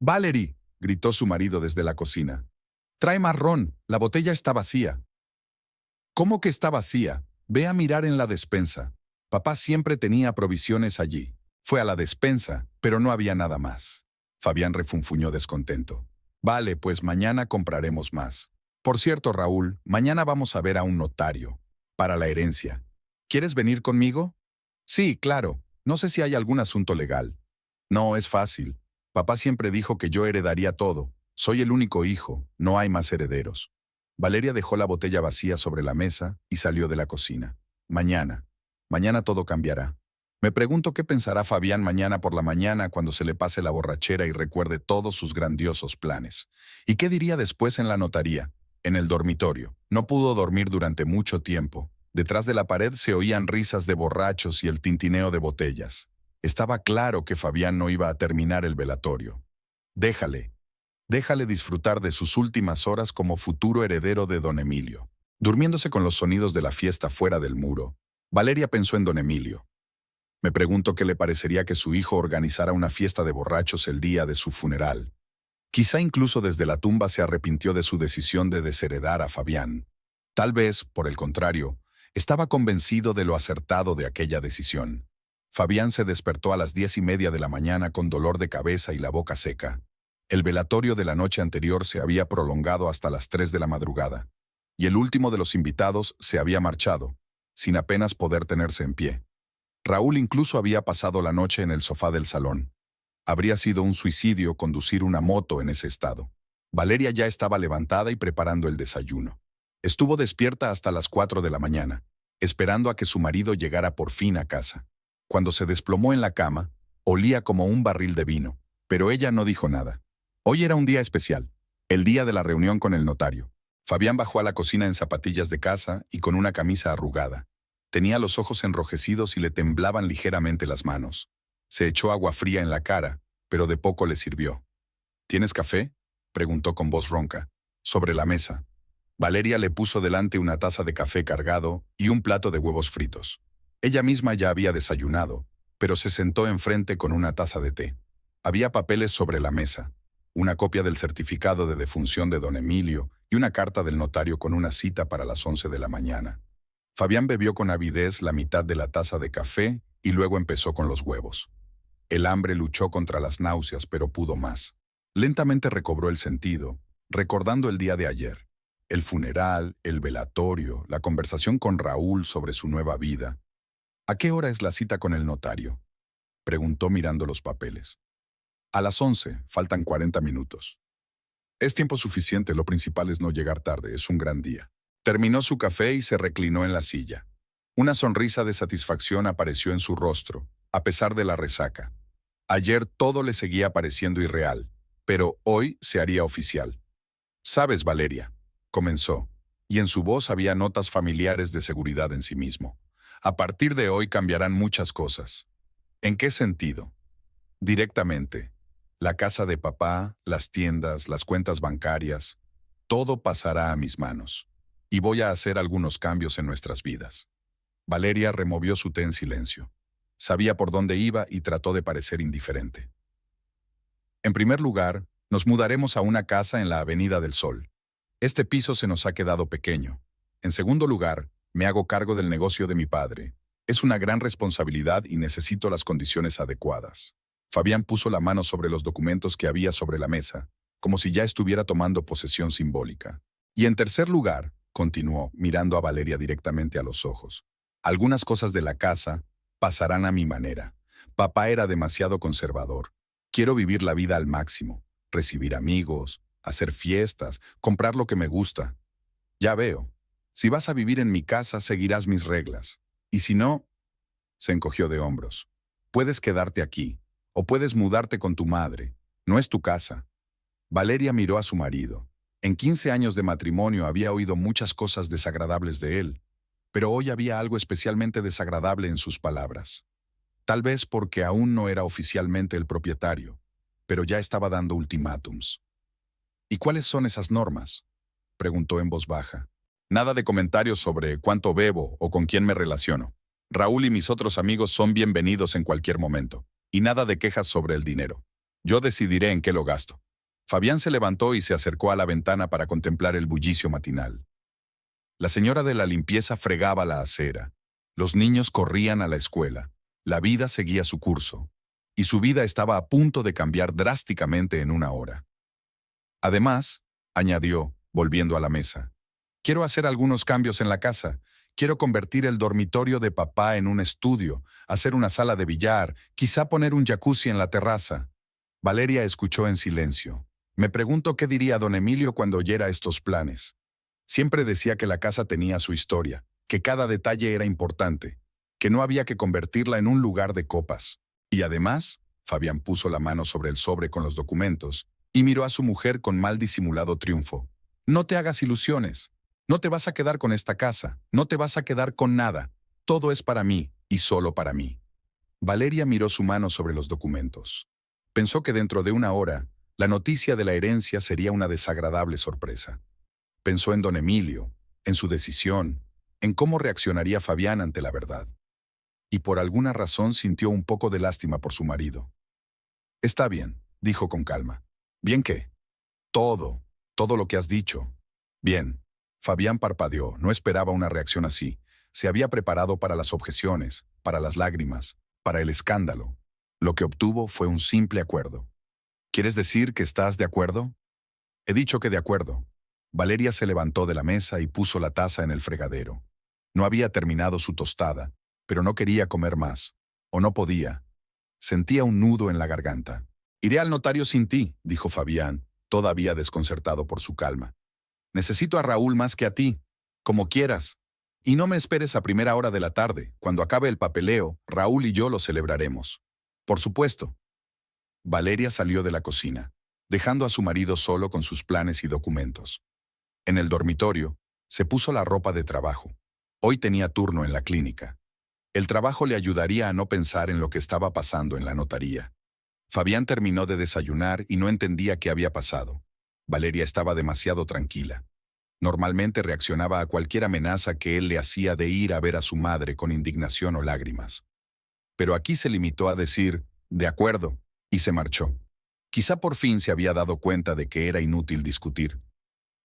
Speaker 1: «Valerie», gritó su marido desde la cocina. «Trae más ron, la botella está vacía». «¿Cómo que está vacía? Ve a mirar en la despensa». Papá siempre tenía provisiones allí. Fue a la despensa, pero no había nada más. Fabián refunfuñó descontento. «Vale, pues mañana compraremos más. Por cierto, Raúl, mañana vamos a ver a un notario. Para la herencia. ¿Quieres venir conmigo?» «Sí, claro. No sé si hay algún asunto legal». «No, es fácil. Papá siempre dijo que yo heredaría todo. Soy el único hijo, no hay más herederos». Valeria dejó la botella vacía sobre la mesa y salió de la cocina. Mañana todo cambiará. Me pregunto qué pensará Fabián mañana por la mañana cuando se le pase la borrachera y recuerde todos sus grandiosos planes. ¿Y qué diría después en la notaría? En el dormitorio. No pudo dormir durante mucho tiempo. Detrás de la pared se oían risas de borrachos y el tintineo de botellas. Estaba claro que Fabián no iba a terminar el velatorio. Déjale disfrutar de sus últimas horas como futuro heredero de don Emilio. Durmiéndose con los sonidos de la fiesta fuera del muro, Valeria pensó en don Emilio. Me pregunto qué le parecería que su hijo organizara una fiesta de borrachos el día de su funeral. Quizá incluso desde la tumba se arrepintió de su decisión de desheredar a Fabián. Tal vez, por el contrario, estaba convencido de lo acertado de aquella decisión. Fabián se despertó a las 10:30 de la mañana con dolor de cabeza y la boca seca. El velatorio de la noche anterior se había prolongado hasta las 3 de la madrugada, y el último de los invitados se había marchado, sin apenas poder tenerse en pie. Raúl incluso había pasado la noche en el sofá del salón. Habría sido un suicidio conducir una moto en ese estado. Valeria ya estaba levantada y preparando el desayuno. Estuvo despierta hasta las 4 de la mañana, esperando a que su marido llegara por fin a casa. Cuando se desplomó en la cama, olía como un barril de vino, pero ella no dijo nada. Hoy era un día especial, el día de la reunión con el notario. Fabián bajó a la cocina en zapatillas de casa y con una camisa arrugada. Tenía los ojos enrojecidos y le temblaban ligeramente las manos. Se echó agua fría en la cara, pero de poco le sirvió. ¿Tienes café?, preguntó con voz ronca. Sobre la mesa. Valeria le puso delante una taza de café cargado y un plato de huevos fritos. Ella misma ya había desayunado, pero se sentó enfrente con una taza de té. Había papeles sobre la mesa, una copia del certificado de defunción de don Emilio y una carta del notario con una cita para las 11 de la mañana. Fabián bebió con avidez la mitad de la taza de café y luego empezó con los huevos. El hambre luchó contra las náuseas, pero pudo más. Lentamente recobró el sentido, recordando el día de ayer. El funeral, el velatorio, la conversación con Raúl sobre su nueva vida. ¿A qué hora es la cita con el notario?, preguntó mirando los papeles. A las 11, faltan 40 minutos. Es tiempo suficiente, lo principal es no llegar tarde, es un gran día. Terminó su café y se reclinó en la silla. Una sonrisa de satisfacción apareció en su rostro, a pesar de la resaca. Ayer todo le seguía pareciendo irreal, pero hoy se haría oficial. «Sabes, Valeria», comenzó, y en su voz había notas familiares de seguridad en sí mismo. A partir de hoy cambiarán muchas cosas. ¿En qué sentido? Directamente. La casa de papá, las tiendas, las cuentas bancarias, todo pasará a mis manos. Y voy a hacer algunos cambios en nuestras vidas. Valeria removió su té en silencio. Sabía por dónde iba y trató de parecer indiferente. En primer lugar, nos mudaremos a una casa en la Avenida del Sol. Este piso se nos ha quedado pequeño. En segundo lugar, me hago cargo del negocio de mi padre. Es una gran responsabilidad y necesito las condiciones adecuadas. Fabián puso la mano sobre los documentos que había sobre la mesa, como si ya estuviera tomando posesión simbólica. Y en tercer lugar, continuó, mirando a Valeria directamente a los ojos, algunas cosas de la casa pasarán a mi manera. Papá era demasiado conservador. Quiero vivir la vida al máximo, recibir amigos, hacer fiestas, comprar lo que me gusta. Ya veo. Si vas a vivir en mi casa, seguirás mis reglas. Y si no, se encogió de hombros. Puedes quedarte aquí, o puedes mudarte con tu madre. No es tu casa. Valeria miró a su marido. En 15 años de matrimonio había oído muchas cosas desagradables de él, pero hoy había algo especialmente desagradable en sus palabras. Tal vez porque aún no era oficialmente el propietario, pero ya estaba dando ultimátums. ¿Y cuáles son esas normas?, preguntó en voz baja. Nada de comentarios sobre cuánto bebo o con quién me relaciono. Raúl y mis otros amigos son bienvenidos en cualquier momento. Y nada de quejas sobre el dinero. Yo decidiré en qué lo gasto. Fabián se levantó y se acercó a la ventana para contemplar el bullicio matinal. La señora de la limpieza fregaba la acera. Los niños corrían a la escuela. La vida seguía su curso. Y su vida estaba a punto de cambiar drásticamente en una hora. Además, añadió, volviendo a la mesa, quiero hacer algunos cambios en la casa. Quiero convertir el dormitorio de papá en un estudio, hacer una sala de billar, quizá poner un jacuzzi en la terraza. Valeria escuchó en silencio. Me pregunto qué diría don Emilio cuando oyera estos planes. Siempre decía que la casa tenía su historia, que cada detalle era importante, que no había que convertirla en un lugar de copas. Y además, Fabián puso la mano sobre el sobre con los documentos y miró a su mujer con mal disimulado triunfo. No te hagas ilusiones. No te vas a quedar con esta casa, no te vas a quedar con nada. Todo es para mí, y solo para mí. Valeria miró su mano sobre los documentos. Pensó que dentro de una hora, la noticia de la herencia sería una desagradable sorpresa. Pensó en don Emilio, en su decisión, en cómo reaccionaría Fabián ante la verdad. Y por alguna razón sintió un poco de lástima por su marido. Está bien, dijo con calma. ¿Bien qué? Todo lo que has dicho. Bien. Fabián parpadeó, no esperaba una reacción así. Se había preparado para las objeciones, para las lágrimas, para el escándalo. Lo que obtuvo fue un simple acuerdo. ¿Quieres decir que estás de acuerdo? He dicho que de acuerdo. Valeria se levantó de la mesa y puso la taza en el fregadero. No había terminado su tostada, pero no quería comer más. O no podía. Sentía un nudo en la garganta. Iré al notario sin ti, dijo Fabián, todavía desconcertado por su calma. Necesito a Raúl más que a ti, como quieras. Y no me esperes a primera hora de la tarde. Cuando acabe el papeleo, Raúl y yo lo celebraremos. Por supuesto. Valeria salió de la cocina, dejando a su marido solo con sus planes y documentos. En el dormitorio, se puso la ropa de trabajo. Hoy tenía turno en la clínica. El trabajo le ayudaría a no pensar en lo que estaba pasando en la notaría. Fabián terminó de desayunar y no entendía qué había pasado. Valeria estaba demasiado tranquila. Normalmente reaccionaba a cualquier amenaza que él le hacía de ir a ver a su madre con indignación o lágrimas. Pero aquí se limitó a decir, de acuerdo, y se marchó. Quizá por fin se había dado cuenta de que era inútil discutir.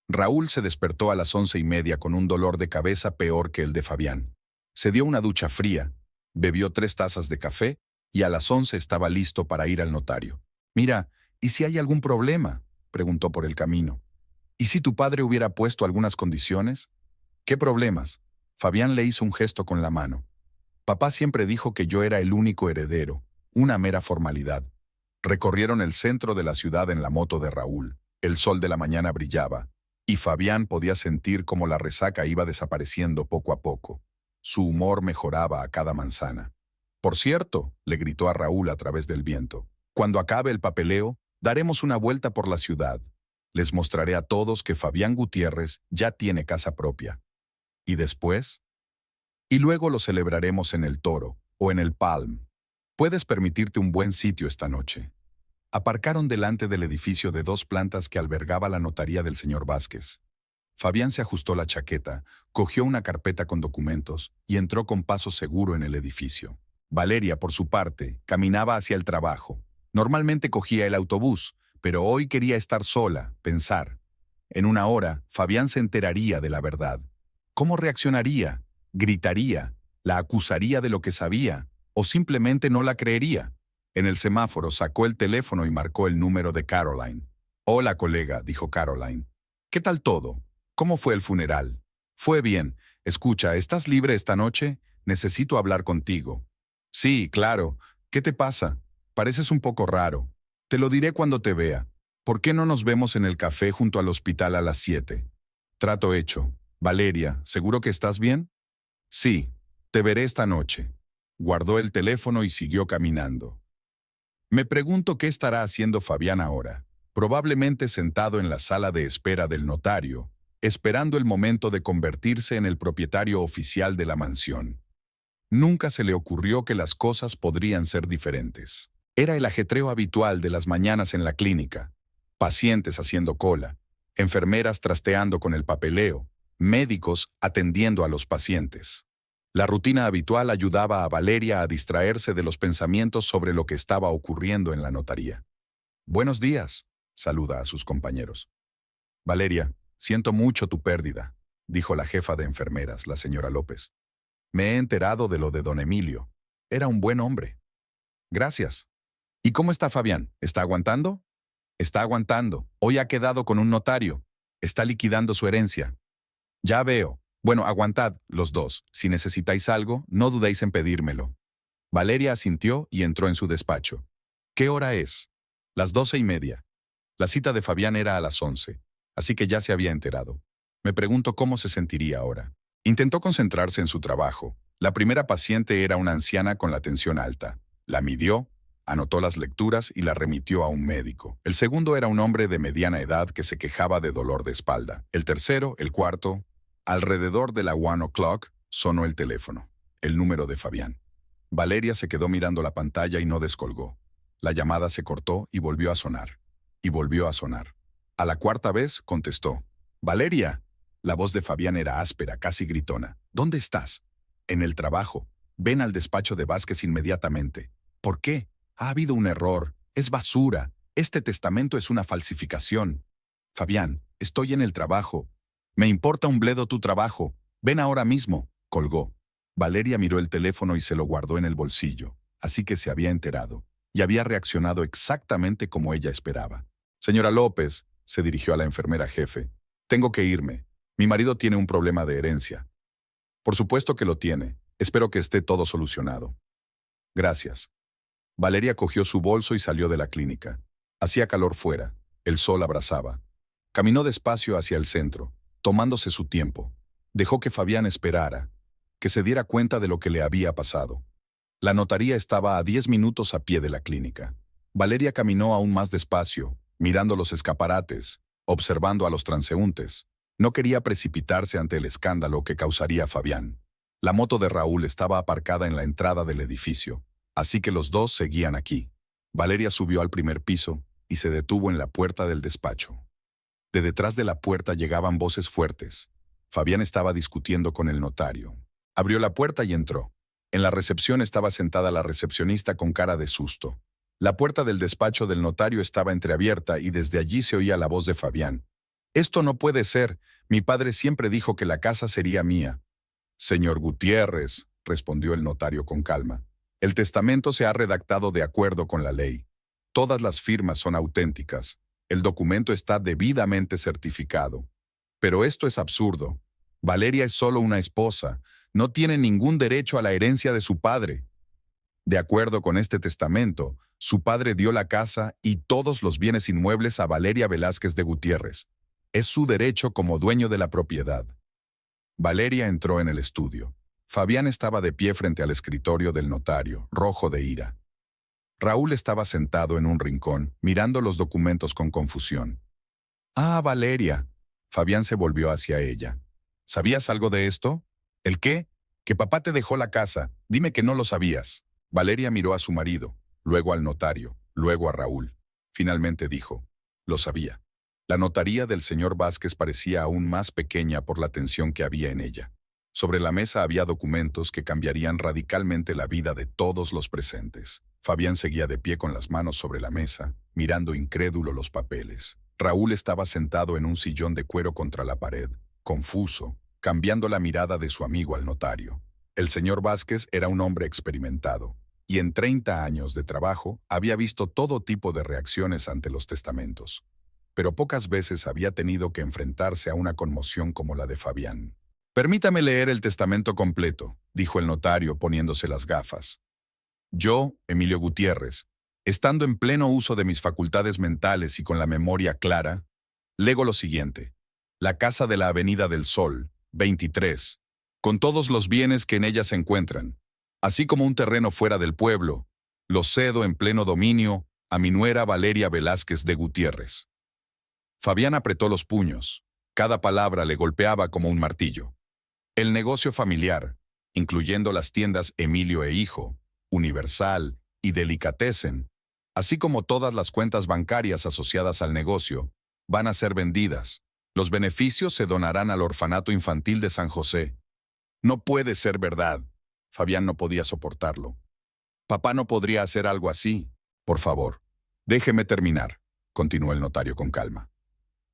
Speaker 1: Raúl se despertó a las 11:30 con un dolor de cabeza peor que el de Fabián. Se dio una ducha fría, bebió 3 tazas de café y a las 11 estaba listo para ir al notario. Mira, ¿y si hay algún problema?, preguntó por el camino. ¿Y si tu padre hubiera puesto algunas condiciones? ¿Qué problemas? Fabián le hizo un gesto con la mano. Papá siempre dijo que yo era el único heredero, una mera formalidad. Recorrieron el centro de la ciudad en la moto de Raúl. El sol de la mañana brillaba, y Fabián podía sentir cómo la resaca iba desapareciendo poco a poco. Su humor mejoraba a cada manzana. Por cierto, le gritó a Raúl a través del viento, cuando acabe el papeleo, daremos una vuelta por la ciudad. Les mostraré a todos que Fabián Gutiérrez ya tiene casa propia. ¿Y después? Y luego lo celebraremos en el Toro o en el Palm. Puedes permitirte un buen sitio esta noche. Aparcaron delante del edificio de 2 plantas que albergaba la notaría del señor Vázquez. Fabián se ajustó la chaqueta, cogió una carpeta con documentos y entró con paso seguro en el edificio. Valeria, por su parte, caminaba hacia el trabajo. Normalmente cogía el autobús, pero hoy quería estar sola, pensar. En una hora, Fabián se enteraría de la verdad. ¿Cómo reaccionaría? ¿Gritaría? ¿La acusaría de lo que sabía? ¿O simplemente no la creería? En el semáforo sacó el teléfono y marcó el número de Caroline. «Hola, colega», dijo Caroline. «¿Qué tal todo? ¿Cómo fue el funeral?» «Fue bien. Escucha, ¿estás libre esta noche? Necesito hablar contigo». «Sí, claro. ¿Qué te pasa? Pareces un poco raro. Te lo diré cuando te vea. ¿Por qué no nos vemos en el café junto al hospital a las 7? Trato hecho. Valeria, ¿seguro que estás bien?» «Sí, te veré esta noche». Guardó el teléfono y siguió caminando. Me pregunto qué estará haciendo Fabián ahora. Probablemente sentado en la sala de espera del notario, esperando el momento de convertirse en el propietario oficial de la mansión. Nunca se le ocurrió que las cosas podrían ser diferentes. Era el ajetreo habitual de las mañanas en la clínica. Pacientes haciendo cola, enfermeras trasteando con el papeleo, médicos atendiendo a los pacientes. La rutina habitual ayudaba a Valeria a distraerse de los pensamientos sobre lo que estaba ocurriendo en la notaría. «Buenos días», saluda a sus compañeros. «Valeria, siento mucho tu pérdida», dijo la jefa de enfermeras, la señora López. «Me he enterado de lo de don Emilio. Era un buen hombre». «Gracias. ¿Y cómo está Fabián? ¿Está aguantando?» «Está aguantando. Hoy ha quedado con un notario. Está liquidando su herencia». «Ya veo. Bueno, aguantad, los dos. Si necesitáis algo, no dudéis en pedírmelo». Valeria asintió y entró en su despacho. «¿Qué hora es?» «Las 12:30. La cita de Fabián era a las 11, así que ya se había enterado. Me pregunto cómo se sentiría ahora». Intentó concentrarse en su trabajo. La primera paciente era una anciana con la tensión alta. La midió, anotó las lecturas y la remitió a un médico. El segundo era un hombre de mediana edad que se quejaba de dolor de espalda. El tercero, el cuarto. Alrededor de la 1:00 sonó el teléfono, el número de Fabián. Valeria se quedó mirando la pantalla y no descolgó. La llamada se cortó y volvió a sonar. Y volvió a sonar. A la 4ª vez contestó. «Valeria». La voz de Fabián era áspera, casi gritona. «¿Dónde estás?» «En el trabajo. Ven al despacho de Vázquez inmediatamente». «¿Por qué? Ha habido un error. Es basura. Este testamento es una falsificación». «Fabián, estoy en el trabajo». «Me importa un bledo tu trabajo. Ven ahora mismo», colgó. Valeria miró el teléfono y se lo guardó en el bolsillo, así que se había enterado, y había reaccionado exactamente como ella esperaba. «Señora López», se dirigió a la enfermera jefe, «tengo que irme. Mi marido tiene un problema de herencia». «Por supuesto que lo tiene. Espero que esté todo solucionado». «Gracias». Valeria cogió su bolso y salió de la clínica. Hacía calor fuera. El sol abrasaba. Caminó despacio hacia el centro, tomándose su tiempo. Dejó que Fabián esperara, que se diera cuenta de lo que le había pasado. La notaría estaba a 10 minutos a pie de la clínica. Valeria caminó aún más despacio, mirando los escaparates, observando a los transeúntes. No quería precipitarse ante el escándalo que causaría Fabián. La moto de Raúl estaba aparcada en la entrada del edificio, así que los dos seguían aquí. Valeria subió al primer piso y se detuvo en la puerta del despacho. De detrás de la puerta llegaban voces fuertes. Fabián estaba discutiendo con el notario. Abrió la puerta y entró. En la recepción estaba sentada la recepcionista con cara de susto. La puerta del despacho del notario estaba entreabierta y desde allí se oía la voz de Fabián. «Esto no puede ser. Mi padre siempre dijo que la casa sería mía». «Señor Gutiérrez», respondió el notario con calma, «el testamento se ha redactado de acuerdo con la ley. Todas las firmas son auténticas. El documento está debidamente certificado. Pero esto es absurdo. Valeria es solo una esposa. No tiene ningún derecho a la herencia de su padre. De acuerdo con este testamento, su padre dio la casa y todos los bienes inmuebles a Valeria Velázquez de Gutiérrez. Es su derecho como dueño de la propiedad». Valeria entró en el estudio. Fabián estaba de pie frente al escritorio del notario, rojo de ira. Raúl estaba sentado en un rincón, mirando los documentos con confusión. Ah, Valeria. Fabián se volvió hacia ella. ¿Sabías algo de esto? ¿El qué? Que papá te dejó la casa. Dime que no lo sabías. Valeria miró a su marido, luego al notario, luego a Raúl. Finalmente dijo, lo sabía. La notaría del señor Vázquez parecía aún más pequeña por la tensión que había en ella. Sobre la mesa había documentos que cambiarían radicalmente la vida de todos los presentes. Fabián seguía de pie con las manos sobre la mesa, mirando incrédulo los papeles. Raúl estaba sentado en un sillón de cuero contra la pared, confuso, cambiando la mirada de su amigo al notario. El señor Vázquez era un hombre experimentado, y en 30 años de trabajo había visto todo tipo de reacciones ante los testamentos. Pero pocas veces había tenido que enfrentarse a una conmoción como la de Fabián. Permítame leer el testamento completo, dijo el notario poniéndose las gafas. Yo, Emilio Gutiérrez, estando en pleno uso de mis facultades mentales y con la memoria clara, lego lo siguiente. La casa de la Avenida del Sol, 23, con todos los bienes que en ella se encuentran, así como un terreno fuera del pueblo, lo cedo en pleno dominio a mi nuera Valeria Velázquez de Gutiérrez. Fabián apretó los puños. Cada palabra le golpeaba como un martillo. El negocio familiar, incluyendo las tiendas Emilio e Hijo, Universal y Delicatessen, así como todas las cuentas bancarias asociadas al negocio, van a ser vendidas. Los beneficios se donarán al orfanato infantil de San José. No puede ser verdad. Fabián no podía soportarlo. Papá no podría hacer algo así. Por favor, déjeme terminar, continuó el notario con calma.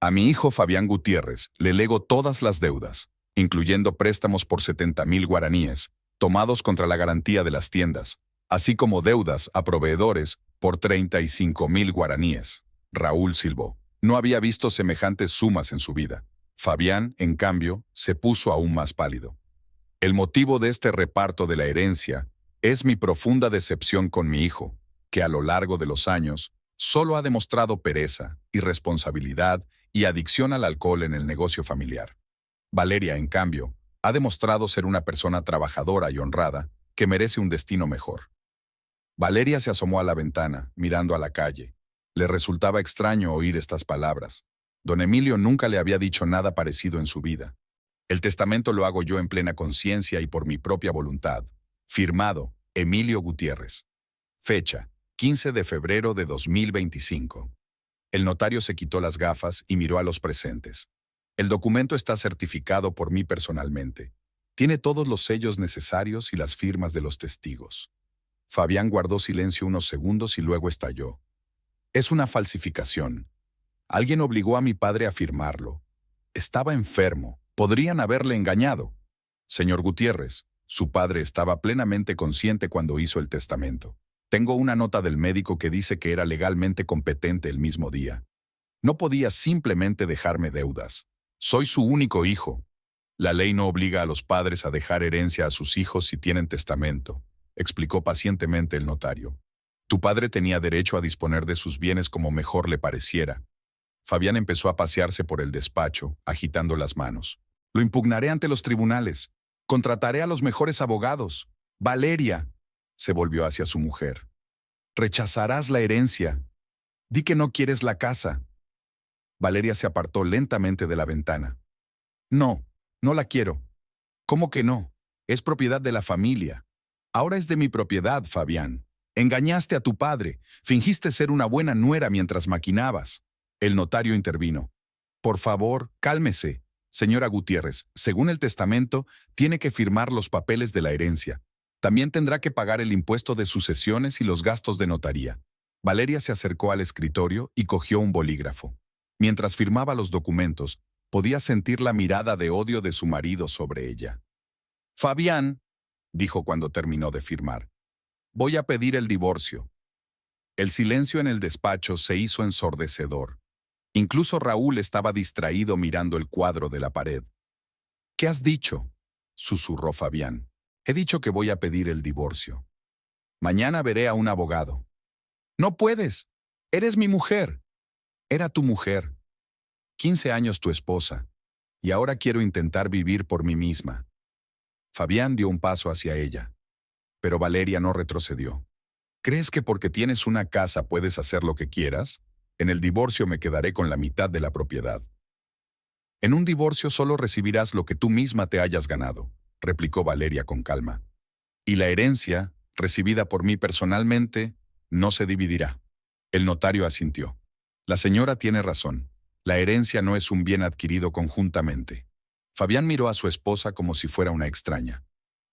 Speaker 1: A mi hijo Fabián Gutiérrez le lego todas las deudas, incluyendo préstamos por 70,000 guaraníes, tomados contra la garantía de las tiendas, así como deudas a proveedores por 35,000 guaraníes. Raúl silbó. No había visto semejantes sumas en su vida. Fabián, en cambio, se puso aún más pálido. El motivo de este reparto de la herencia es mi profunda decepción con mi hijo, que a lo largo de los años solo ha demostrado pereza, irresponsabilidad y adicción al alcohol en el negocio familiar. Valeria, en cambio, ha demostrado ser una persona trabajadora y honrada que merece un destino mejor. Valeria se asomó a la ventana, mirando a la calle. Le resultaba extraño oír estas palabras. Don Emilio nunca le había dicho nada parecido en su vida. El testamento lo hago yo en plena conciencia y por mi propia voluntad. Firmado, Emilio Gutiérrez. Fecha, 15 de febrero de 2025. El notario se quitó las gafas y miró a los presentes. El documento está certificado por mí personalmente. Tiene todos los sellos necesarios y las firmas de los testigos. Fabián guardó silencio unos segundos y luego estalló. Es una falsificación. Alguien obligó a mi padre a firmarlo. Estaba enfermo. Podrían haberle engañado. Señor Gutiérrez, su padre estaba plenamente consciente cuando hizo el testamento. Tengo una nota del médico que dice que era legalmente competente el mismo día. No podía simplemente dejarme deudas. Soy su único hijo. La ley no obliga a los padres a dejar herencia a sus hijos si tienen testamento, explicó pacientemente el notario. Tu padre tenía derecho a disponer de sus bienes como mejor le pareciera. Fabián empezó a pasearse por el despacho, agitando las manos. Lo impugnaré ante los tribunales. Contrataré a los mejores abogados. Valeria, se volvió hacia su mujer. Rechazarás la herencia. Di que no quieres la casa. Valeria se apartó lentamente de la ventana. No, no la quiero. ¿Cómo que no? Es propiedad de la familia. Ahora es de mi propiedad, Fabián. Engañaste a tu padre. Fingiste ser una buena nuera mientras maquinabas. El notario intervino. Por favor, cálmese. Señora Gutiérrez, según el testamento, tiene que firmar los papeles de la herencia. También tendrá que pagar el impuesto de sucesiones y los gastos de notaría. Valeria se acercó al escritorio y cogió un bolígrafo. Mientras firmaba los documentos, podía sentir la mirada de odio de su marido sobre ella. Fabián, dijo cuando terminó de firmar, voy a pedir el divorcio. El silencio en el despacho se hizo ensordecedor. Incluso Raúl estaba distraído mirando el cuadro de la pared. ¿Qué has dicho?, susurró Fabián. He dicho que voy a pedir el divorcio. Mañana veré a un abogado. No puedes. Eres mi mujer. Era tu mujer. 15 años tu esposa. Y ahora quiero intentar vivir por mí misma. Fabián dio un paso hacia ella. Pero Valeria no retrocedió. ¿Crees que porque tienes una casa puedes hacer lo que quieras? En el divorcio me quedaré con la mitad de la propiedad. En un divorcio solo recibirás lo que tú misma te hayas ganado, replicó Valeria con calma. Y la herencia, recibida por mí personalmente, no se dividirá. El notario asintió. La señora tiene razón. La herencia no es un bien adquirido conjuntamente. Fabián miró a su esposa como si fuera una extraña.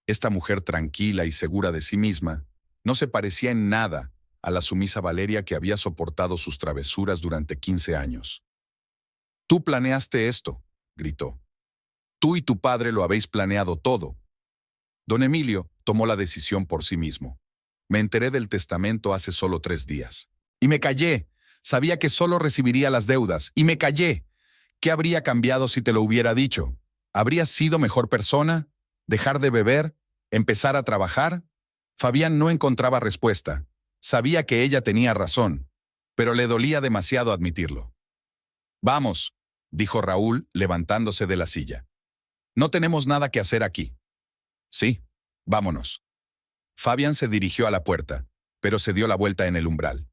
Speaker 1: Esta mujer tranquila y segura de sí misma no se parecía en nada a la sumisa Valeria que había soportado sus travesuras durante 15 años. «Tú planeaste esto», gritó. «Tú y tu padre lo habéis planeado todo». Don Emilio tomó la decisión por sí mismo. Me enteré del testamento hace solo 3 días. Y me callé. Sabía que solo recibiría las deudas. Y me callé. ¿Qué habría cambiado si te lo hubiera dicho? ¿Habrías sido mejor persona? ¿Dejar de beber? ¿Empezar a trabajar? Fabián no encontraba respuesta. Sabía que ella tenía razón, pero le dolía demasiado admitirlo. «Vamos», dijo Raúl, levantándose de la silla. «No tenemos nada que hacer aquí». «Sí, vámonos». Fabián se dirigió a la puerta, pero se dio la vuelta en el umbral.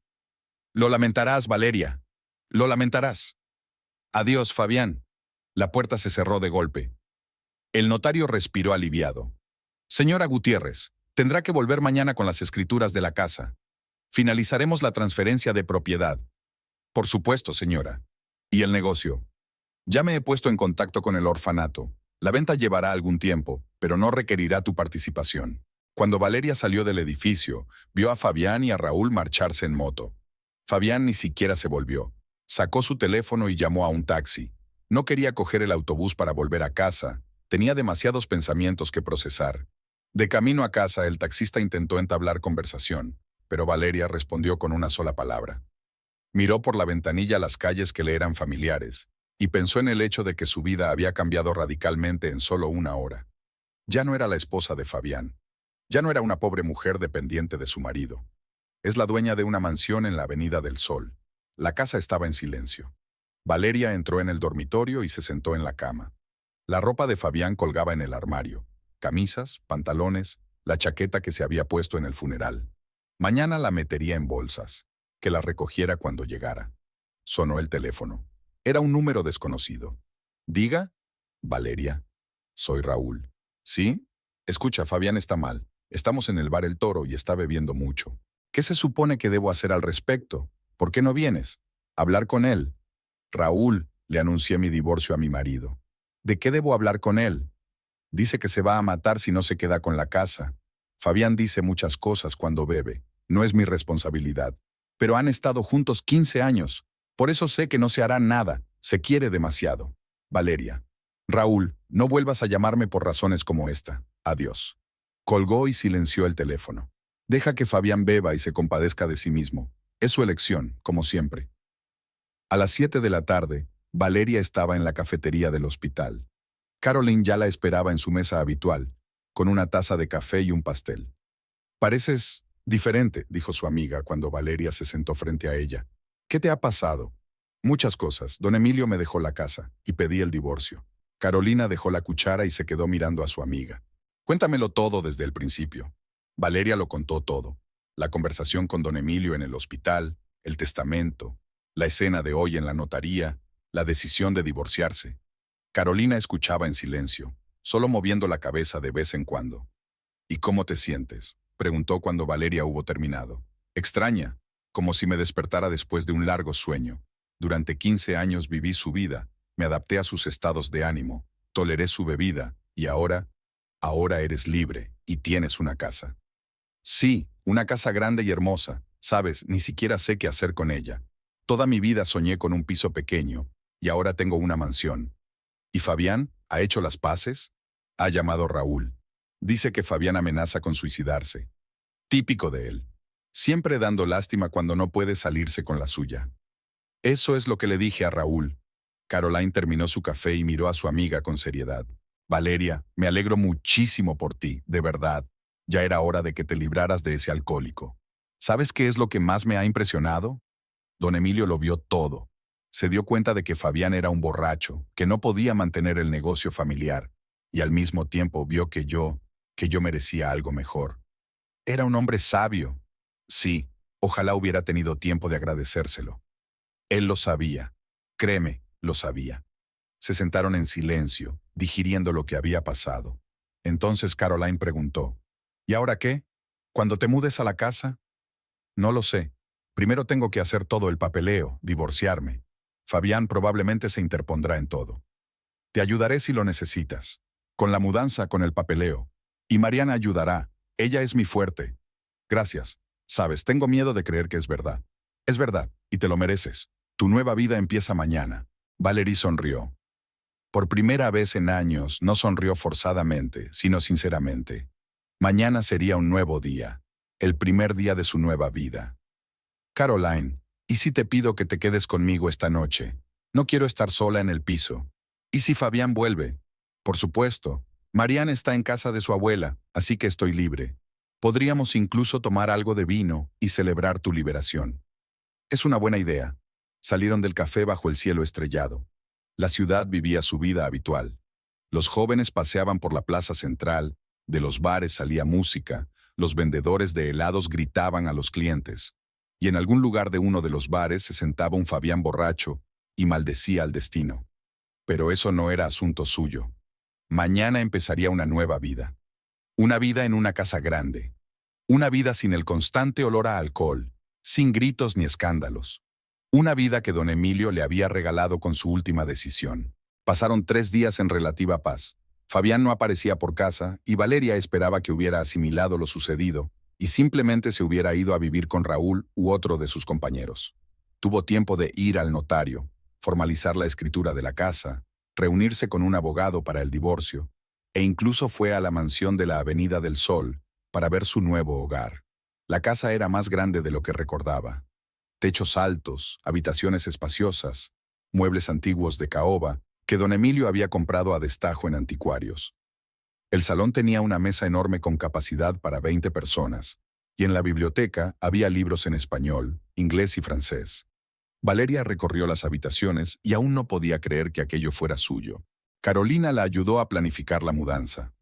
Speaker 1: «Lo lamentarás, Valeria. Lo lamentarás». «Adiós, Fabián». La puerta se cerró de golpe. El notario respiró aliviado. «Señora Gutiérrez, tendrá que volver mañana con las escrituras de la casa. Finalizaremos la transferencia de propiedad». «Por supuesto, señora». «¿Y el negocio?» «Ya me he puesto en contacto con el orfanato. La venta llevará algún tiempo, pero no requerirá tu participación». Cuando Valeria salió del edificio, vio a Fabián y a Raúl marcharse en moto. Fabián ni siquiera se volvió. Sacó su teléfono y llamó a un taxi. No quería coger el autobús para volver a casa. Tenía demasiados pensamientos que procesar. De camino a casa, el taxista intentó entablar conversación, pero Valeria respondió con una sola palabra. Miró por la ventanilla las calles que le eran familiares y pensó en el hecho de que su vida había cambiado radicalmente en solo una hora. Ya no era la esposa de Fabián. Ya no era una pobre mujer dependiente de su marido. Es la dueña de una mansión en la Avenida del Sol. La casa estaba en silencio. Valeria entró en el dormitorio y se sentó en la cama. La ropa de Fabián colgaba en el armario. Camisas, pantalones, la chaqueta que se había puesto en el funeral. Mañana la metería en bolsas. Que la recogiera cuando llegara. Sonó el teléfono. Era un número desconocido. «Diga». «Valeria». «Soy Raúl». «¿Sí?» «Escucha, Fabián está mal. Estamos en el bar El Toro y está bebiendo mucho. ¿Qué se supone que debo hacer al respecto? ¿Por qué no vienes? Hablar con él». «Raúl», le anuncié mi divorcio a mi marido. «¿De qué debo hablar con él?» «Dice que se va a matar si no se queda con la casa». «Fabián dice muchas cosas cuando bebe. No es mi responsabilidad. Pero han estado juntos 15 años. Por eso sé que no se hará nada. Se quiere demasiado». «Valeria». «Raúl, no vuelvas a llamarme por razones como esta. Adiós». Colgó y silenció el teléfono. Deja que Fabián beba y se compadezca de sí mismo. Es su elección, como siempre. A las 7 de la tarde, Valeria estaba en la cafetería del hospital. Caroline ya la esperaba en su mesa habitual, con una taza de café y un pastel. «Pareces diferente», dijo su amiga cuando Valeria se sentó frente a ella. «¿Qué te ha pasado?» «Muchas cosas. Don Emilio me dejó la casa y pedí el divorcio». Carolina dejó la cuchara y se quedó mirando a su amiga. «Cuéntamelo todo desde el principio». Valeria lo contó todo. La conversación con don Emilio en el hospital, el testamento, la escena de hoy en la notaría, la decisión de divorciarse. Carolina escuchaba en silencio, solo moviendo la cabeza de vez en cuando. «¿Y cómo te sientes?», preguntó cuando Valeria hubo terminado. «Extraña, como si me despertara después de un largo sueño. Durante 15 años viví su vida, me adapté a sus estados de ánimo, toleré su bebida, y ahora eres libre y tienes una casa». «Sí, una casa grande y hermosa. Sabes, ni siquiera sé qué hacer con ella. Toda mi vida soñé con un piso pequeño, y ahora tengo una mansión». «¿Y Fabián? ¿Ha hecho las paces?» «Ha llamado Raúl. Dice que Fabián amenaza con suicidarse. Típico de él. Siempre dando lástima cuando no puede salirse con la suya». «Eso es lo que le dije a Raúl». Caroline terminó su café y miró a su amiga con seriedad. «Valeria, me alegro muchísimo por ti, de verdad. Ya era hora de que te libraras de ese alcohólico. ¿Sabes qué es lo que más me ha impresionado?» Don Emilio lo vio todo. Se dio cuenta de que Fabián era un borracho, que no podía mantener el negocio familiar, y al mismo tiempo vio que yo merecía algo mejor. Era un hombre sabio. Sí, ojalá hubiera tenido tiempo de agradecérselo. Él lo sabía. Créeme, lo sabía. Se sentaron en silencio, digiriendo lo que había pasado. Entonces Caroline preguntó, ¿y ahora qué? ¿Cuando te mudes a la casa? No lo sé. Primero tengo que hacer todo el papeleo, divorciarme. Fabián probablemente se interpondrá en todo. Te ayudaré si lo necesitas. Con la mudanza, con el papeleo. Y Mariana ayudará. Ella es mi fuerte. Gracias. Sabes, tengo miedo de creer que es verdad. Es verdad, y te lo mereces. Tu nueva vida empieza mañana. Valerie sonrió. Por primera vez en años, no sonrió forzadamente, sino sinceramente. Mañana sería un nuevo día. El primer día de su nueva vida. Caroline, ¿y si te pido que te quedes conmigo esta noche? No quiero estar sola en el piso. ¿Y si Fabián vuelve? Por supuesto. Mariana está en casa de su abuela, así que estoy libre. Podríamos incluso tomar algo de vino y celebrar tu liberación. Es una buena idea. Salieron del café bajo el cielo estrellado. La ciudad vivía su vida habitual. Los jóvenes paseaban por la plaza central, de los bares salía música, los vendedores de helados gritaban a los clientes, y en algún lugar de uno de los bares se sentaba un Fabián borracho y maldecía al destino. Pero eso no era asunto suyo. Mañana empezaría una nueva vida. Una vida en una casa grande. Una vida sin el constante olor a alcohol, sin gritos ni escándalos. Una vida que don Emilio le había regalado con su última decisión. Pasaron 3 días en relativa paz. Fabián no aparecía por casa y Valeria esperaba que hubiera asimilado lo sucedido y simplemente se hubiera ido a vivir con Raúl u otro de sus compañeros. Tuvo tiempo de ir al notario, formalizar la escritura de la casa, reunirse con un abogado para el divorcio, e incluso fue a la mansión de la Avenida del Sol para ver su nuevo hogar. La casa era más grande de lo que recordaba. Techos altos, habitaciones espaciosas, muebles antiguos de caoba que don Emilio había comprado a destajo en anticuarios. El salón tenía una mesa enorme con capacidad para 20 personas, y en la biblioteca había libros en español, inglés y francés. Valeria recorrió las habitaciones y aún no podía creer que aquello fuera suyo. Carolina la ayudó a planificar la mudanza.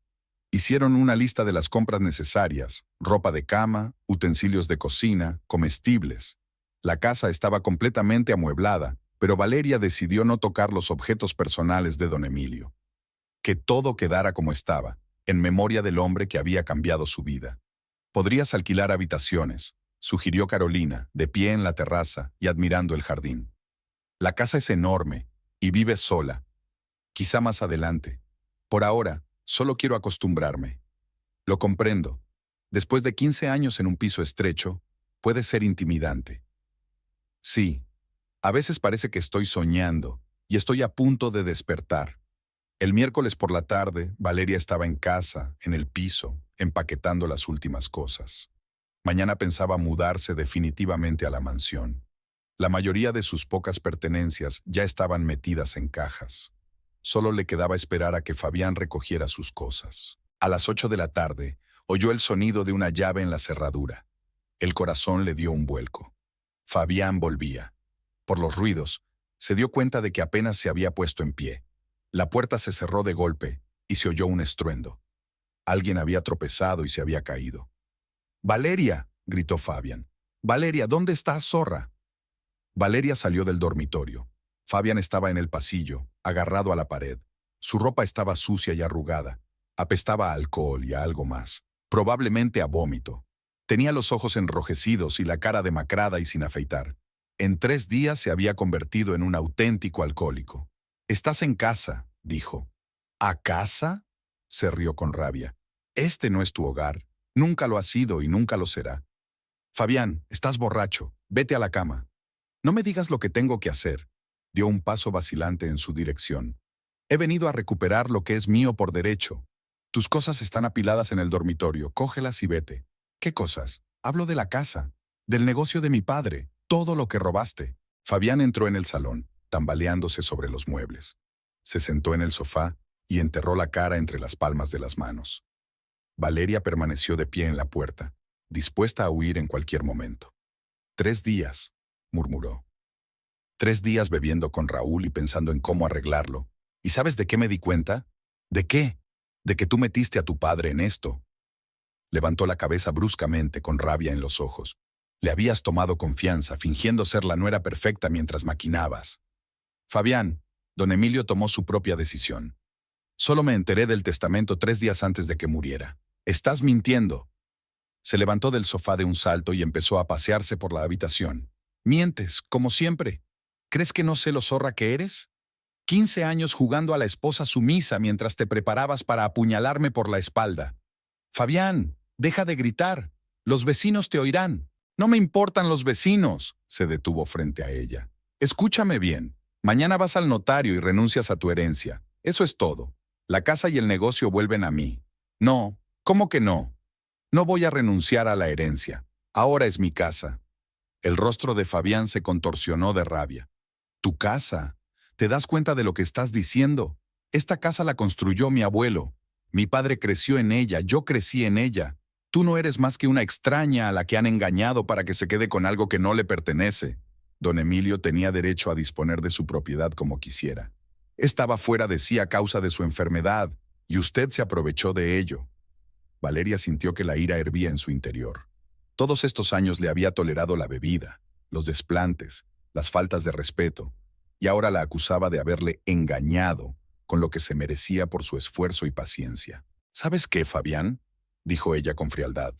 Speaker 1: Hicieron una lista de las compras necesarias, ropa de cama, utensilios de cocina, comestibles. La casa estaba completamente amueblada, pero Valeria decidió no tocar los objetos personales de don Emilio. Que todo quedara como estaba, en memoria del hombre que había cambiado su vida. Podrías alquilar habitaciones, sugirió Carolina, de pie en la terraza y admirando el jardín. La casa es enorme, y vives sola. Quizá más adelante. Por ahora, solo quiero acostumbrarme. Lo comprendo. Después de 15 años en un piso estrecho, puede ser intimidante. Sí, a veces parece que estoy soñando, y estoy a punto de despertar. El miércoles por la tarde, Valeria estaba en casa, en el piso, empaquetando las últimas cosas. Mañana pensaba mudarse definitivamente a la mansión. La mayoría de sus pocas pertenencias ya estaban metidas en cajas. Solo le quedaba esperar a que Fabián recogiera sus cosas. A las 8 de la tarde, oyó el sonido de una llave en la cerradura. El corazón le dio un vuelco. Fabián volvía. Por los ruidos, se dio cuenta de que apenas se había puesto en pie. La puerta se cerró de golpe y se oyó un estruendo. Alguien había tropezado y se había caído. «¡Valeria!», gritó Fabián. «¡Valeria, ¿dónde estás, zorra?». Valeria salió del dormitorio. Fabián estaba en el pasillo, agarrado a la pared. Su ropa estaba sucia y arrugada. Apestaba a alcohol y a algo más. Probablemente a vómito. Tenía los ojos enrojecidos y la cara demacrada y sin afeitar. En 3 días se había convertido en un auténtico alcohólico. «Estás en casa», dijo. «¿A casa?», se rió con rabia. «Este no es tu hogar. Nunca lo ha sido y nunca lo será. Fabián, estás borracho. Vete a la cama». «No me digas lo que tengo que hacer». Dio un paso vacilante en su dirección. «He venido a recuperar lo que es mío por derecho. Tus cosas están apiladas en el dormitorio. Cógelas y vete». «¿Qué cosas?». «Hablo de la casa, del negocio de mi padre, todo lo que robaste». Fabián entró en el salón, tambaleándose sobre los muebles. Se sentó en el sofá y enterró la cara entre las palmas de las manos. Valeria permaneció de pie en la puerta, dispuesta a huir en cualquier momento. 3 días, murmuró. 3 días bebiendo con Raúl y pensando en cómo arreglarlo. ¿Y sabes de qué me di cuenta? ¿De qué? De que tú metiste a tu padre en esto. Levantó la cabeza bruscamente con rabia en los ojos. Le habías tomado confianza, fingiendo ser la nuera perfecta mientras maquinabas. Fabián, don Emilio tomó su propia decisión. Solo me enteré del testamento 3 días antes de que muriera. Estás mintiendo. Se levantó del sofá de un salto y empezó a pasearse por la habitación. Mientes, como siempre. ¿Crees que no sé lo zorra que eres? 15 años jugando a la esposa sumisa mientras te preparabas para apuñalarme por la espalda. Fabián, deja de gritar. Los vecinos te oirán. No me importan los vecinos. Se detuvo frente a ella. Escúchame bien. Mañana vas al notario y renuncias a tu herencia. Eso es todo. La casa y el negocio vuelven a mí. No, ¿cómo que no? No voy a renunciar a la herencia. Ahora es mi casa. El rostro de Fabián se contorsionó de rabia. ¿Tu casa? ¿Te das cuenta de lo que estás diciendo? Esta casa la construyó mi abuelo. Mi padre creció en ella, yo crecí en ella. Tú no eres más que una extraña a la que han engañado para que se quede con algo que no le pertenece. Don Emilio tenía derecho a disponer de su propiedad como quisiera. Estaba fuera de sí a causa de su enfermedad, y usted se aprovechó de ello. Valeria sintió que la ira hervía en su interior. Todos estos años le había tolerado la bebida, los desplantes, las faltas de respeto, y ahora la acusaba de haberle engañado con lo que se merecía por su esfuerzo y paciencia. ¿Sabes qué, Fabián?, dijo ella con frialdad.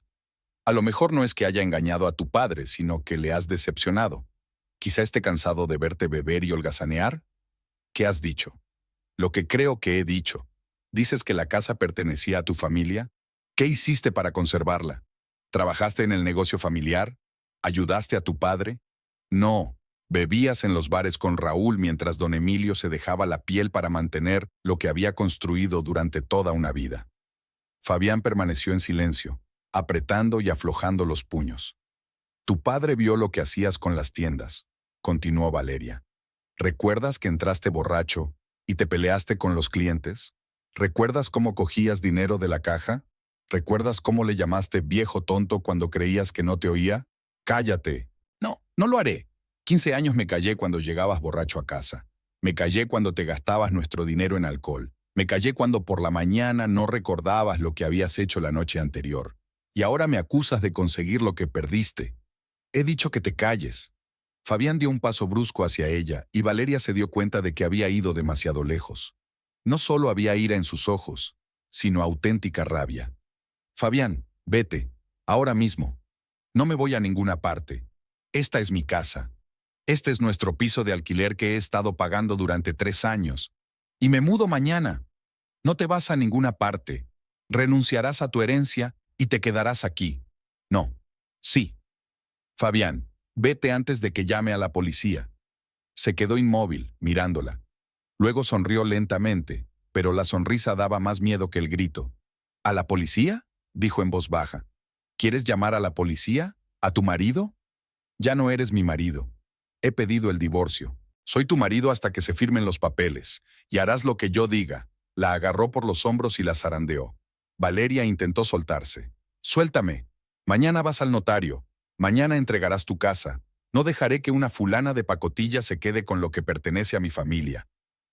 Speaker 1: A lo mejor no es que haya engañado a tu padre, sino que le has decepcionado. Quizá esté cansado de verte beber y holgazanear. ¿Qué has dicho? Lo que creo que he dicho. ¿Dices que la casa pertenecía a tu familia? ¿Qué hiciste para conservarla? ¿Trabajaste en el negocio familiar? ¿Ayudaste a tu padre? No. Bebías en los bares con Raúl mientras don Emilio se dejaba la piel para mantener lo que había construido durante toda una vida. Fabián permaneció en silencio, apretando y aflojando los puños. Tu padre vio lo que hacías con las tiendas, continuó Valeria. ¿Recuerdas que entraste borracho y te peleaste con los clientes? ¿Recuerdas cómo cogías dinero de la caja? ¿Recuerdas cómo le llamaste viejo tonto cuando creías que no te oía? ¡Cállate! No, no lo haré. 15 años me callé cuando llegabas borracho a casa. Me callé cuando te gastabas nuestro dinero en alcohol. Me callé cuando por la mañana no recordabas lo que habías hecho la noche anterior. Y ahora me acusas de conseguir lo que perdiste. He dicho que te calles. Fabián dio un paso brusco hacia ella y Valeria se dio cuenta de que había ido demasiado lejos. No solo había ira en sus ojos, sino auténtica rabia. Fabián, vete, ahora mismo. No me voy a ninguna parte. Esta es mi casa. Este es nuestro piso de alquiler que he estado pagando durante 3 años. Y me mudo mañana. No te vas a ninguna parte. Renunciarás a tu herencia y te quedarás aquí. No. Sí. Fabián, vete antes de que llame a la policía. Se quedó inmóvil, mirándola. Luego sonrió lentamente, pero la sonrisa daba más miedo que el grito. ¿A la policía?, dijo en voz baja. ¿Quieres llamar a la policía? ¿A tu marido? Ya no eres mi marido. He pedido el divorcio. Soy tu marido hasta que se firmen los papeles, y harás lo que yo diga. La agarró por los hombros y la zarandeó. Valeria intentó soltarse. Suéltame. Mañana vas al notario. Mañana entregarás tu casa. No dejaré que una fulana de pacotilla se quede con lo que pertenece a mi familia.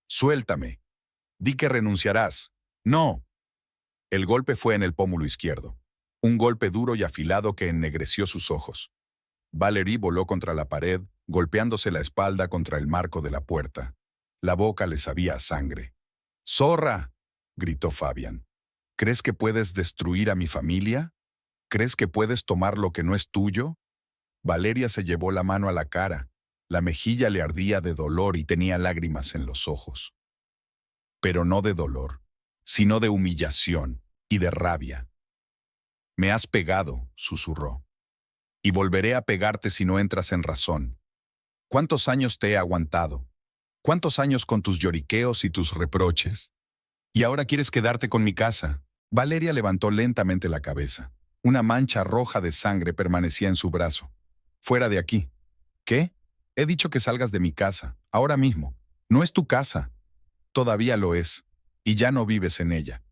Speaker 1: Suéltame. Di que renunciarás. No. El golpe fue en el pómulo izquierdo. Un golpe duro y afilado que ennegreció sus ojos. Valerie voló contra la pared, golpeándose la espalda contra el marco de la puerta. La boca le sabía a sangre. ¡Zorra!, gritó Fabián. ¿Crees que puedes destruir a mi familia? ¿Crees que puedes tomar lo que no es tuyo? Valeria se llevó la mano a la cara. La mejilla le ardía de dolor y tenía lágrimas en los ojos. Pero no de dolor, sino de humillación y de rabia. Me has pegado, susurró. Y volveré a pegarte si no entras en razón. ¿Cuántos años te he aguantado? ¿Cuántos años con tus lloriqueos y tus reproches? ¿Y ahora quieres quedarte con mi casa? Valeria levantó lentamente la cabeza. Una mancha roja de sangre permanecía en su brazo. Fuera de aquí. ¿Qué? He dicho que salgas de mi casa, ahora mismo. No es tu casa. Todavía lo es, y ya no vives en ella.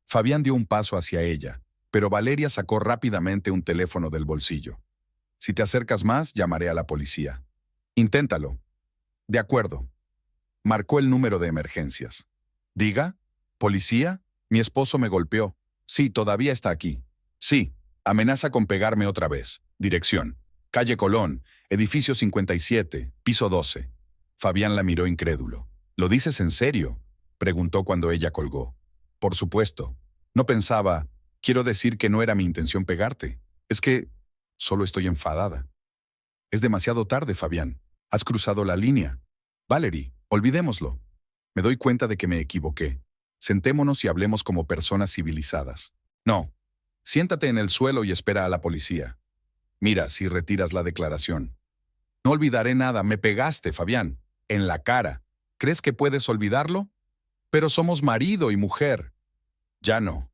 Speaker 1: Fabián dio un paso hacia ella, pero Valeria sacó rápidamente un teléfono del bolsillo. Si te acercas más, llamaré a la policía. Inténtalo. De acuerdo. Marcó el número de emergencias. Diga, ¿policía? Mi esposo me golpeó. Sí, todavía está aquí. Sí, amenaza con pegarme otra vez. Dirección. Calle Colón, edificio 57, piso 12. Fabián la miró incrédulo. ¿Lo dices en serio?, preguntó cuando ella colgó. Por supuesto. No pensaba, quiero decir que no era mi intención pegarte. Es que solo estoy enfadada. Es demasiado tarde, Fabián. Has cruzado la línea. Valerie, olvidémoslo. Me doy cuenta de que me equivoqué. Sentémonos y hablemos como personas civilizadas. No. Siéntate en el suelo y espera a la policía. Mira, si retiras la declaración. No olvidaré nada. Me pegaste, Fabián. En la cara. ¿Crees que puedes olvidarlo? Pero somos marido y mujer. Ya no.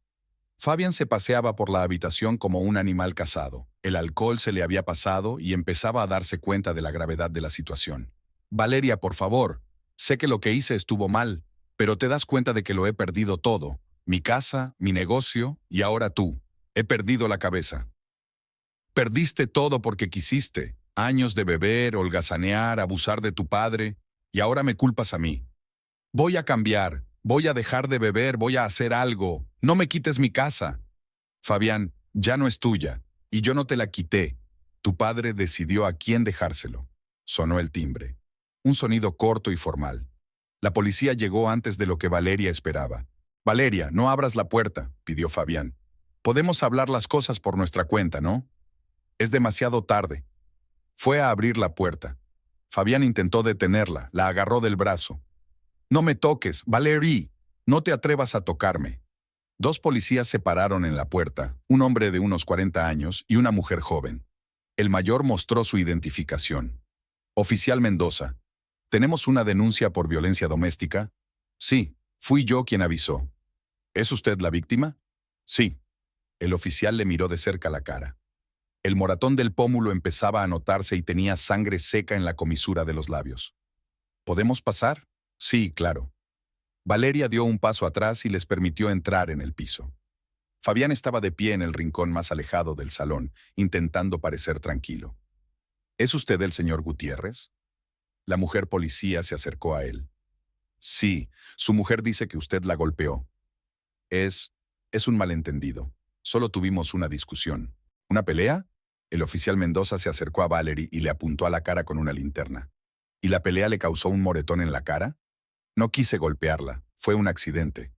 Speaker 1: Fabián se paseaba por la habitación como un animal casado. El alcohol se le había pasado y empezaba a darse cuenta de la gravedad de la situación. Valeria, por favor. Sé que lo que hice estuvo mal, pero te das cuenta de que lo he perdido todo. Mi casa, mi negocio y ahora tú. He perdido la cabeza. Perdiste todo porque quisiste. Años de beber, holgazanear, abusar de tu padre, y ahora me culpas a mí. Voy a cambiar, voy a dejar de beber, voy a hacer algo. No me quites mi casa. Fabián, ya no es tuya, y yo no te la quité. Tu padre decidió a quién dejárselo. Sonó el timbre. Un sonido corto y formal. La policía llegó antes de lo que Valeria esperaba. Valeria, no abras la puerta, pidió Fabián. Podemos hablar las cosas por nuestra cuenta, ¿no? Es demasiado tarde. Fue a abrir la puerta. Fabián intentó detenerla, la agarró del brazo. No me toques, Valerie. No te atrevas a tocarme. Dos policías se pararon en la puerta, un hombre de unos 40 años y una mujer joven. El mayor mostró su identificación. Oficial Mendoza. ¿Tenemos una denuncia por violencia doméstica? Sí, fui yo quien avisó. ¿Es usted la víctima? Sí. El oficial le miró de cerca la cara. El moratón del pómulo empezaba a notarse y tenía sangre seca en la comisura de los labios. ¿Podemos pasar? Sí, claro. Valeria dio un paso atrás y les permitió entrar en el piso. Fabián estaba de pie en el rincón más alejado del salón, intentando parecer tranquilo. ¿Es usted el señor Gutiérrez? La mujer policía se acercó a él. Sí, su mujer dice que usted la golpeó. Es un malentendido. Solo tuvimos una discusión. ¿Una pelea? El oficial Mendoza se acercó a Valerie y le apuntó a la cara con una linterna. ¿Y la pelea le causó un moretón en la cara? No quise golpearla. Fue un accidente.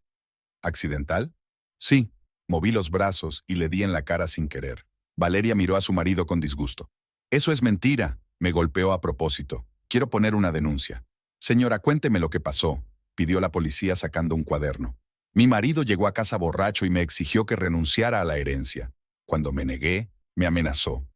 Speaker 1: ¿Accidental? Sí. Moví los brazos y le di en la cara sin querer. Valeria miró a su marido con disgusto. Eso es mentira. Me golpeó a propósito. Quiero poner una denuncia. Señora, cuénteme lo que pasó, pidió la policía sacando un cuaderno. Mi marido llegó a casa borracho y me exigió que renunciara a la herencia. Cuando me negué, me amenazó.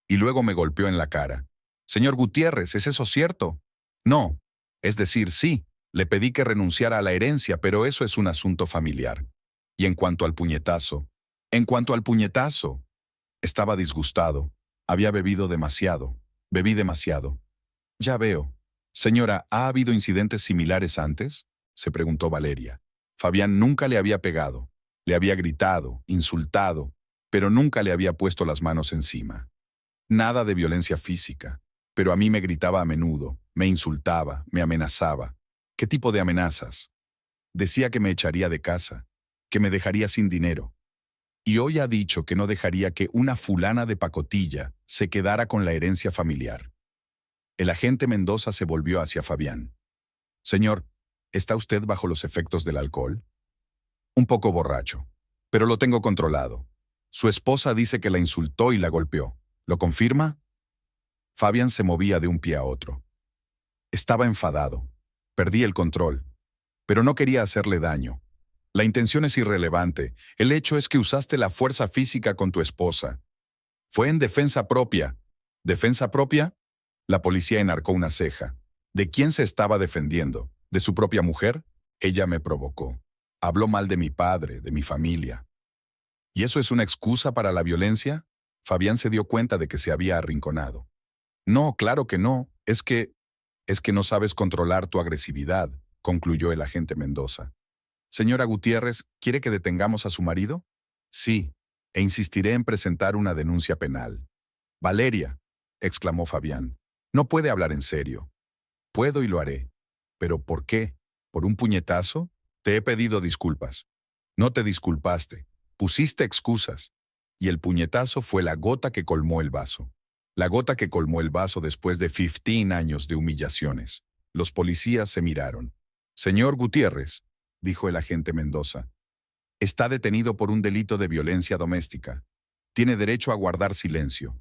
Speaker 1: Y luego me golpeó en la cara. Señor Gutiérrez, ¿es eso cierto? No. Es decir, sí. Le pedí que renunciara a la herencia, pero eso es un asunto familiar. Y en cuanto al puñetazo, estaba disgustado. Había bebido demasiado. Bebí demasiado. Ya veo. Señora, ¿ha habido incidentes similares antes? Se preguntó Valeria. Fabián nunca le había pegado. Le había gritado, insultado, pero nunca le había puesto las manos encima. Nada de violencia física, pero a mí me gritaba a menudo, me insultaba, me amenazaba. ¿Qué tipo de amenazas? Decía que me echaría de casa, que me dejaría sin dinero. Y hoy ha dicho que no dejaría que una fulana de pacotilla se quedara con la herencia familiar. El agente Mendoza se volvió hacia Fabián. Señor, ¿está usted bajo los efectos del alcohol? Un poco borracho, pero lo tengo controlado. Su esposa dice que la insultó y la golpeó. ¿Lo confirma? Fabián se movía de un pie a otro. Estaba enfadado. Perdí el control. Pero no quería hacerle daño. La intención es irrelevante. El hecho es que usaste la fuerza física con tu esposa. Fue en defensa propia. ¿Defensa propia? La policía enarcó una ceja. ¿De quién se estaba defendiendo? ¿De su propia mujer? Ella me provocó. Habló mal de mi padre, de mi familia. ¿Y eso es una excusa para la violencia? Fabián se dio cuenta de que se había arrinconado. No, claro que no. Es que no sabes controlar tu agresividad, concluyó el agente Mendoza. Señora Gutiérrez, ¿quiere que detengamos a su marido? Sí, e insistiré en presentar una denuncia penal. Valeria, exclamó Fabián, no puede hablar en serio. Puedo y lo haré. ¿Pero por qué? ¿Por un puñetazo? Te he pedido disculpas. No te disculpaste. Pusiste excusas. Y el puñetazo fue la gota que colmó el vaso. La gota que colmó el vaso después de 15 años de humillaciones. Los policías se miraron. «Señor Gutiérrez», dijo el agente Mendoza, «está detenido por un delito de violencia doméstica. Tiene derecho a guardar silencio.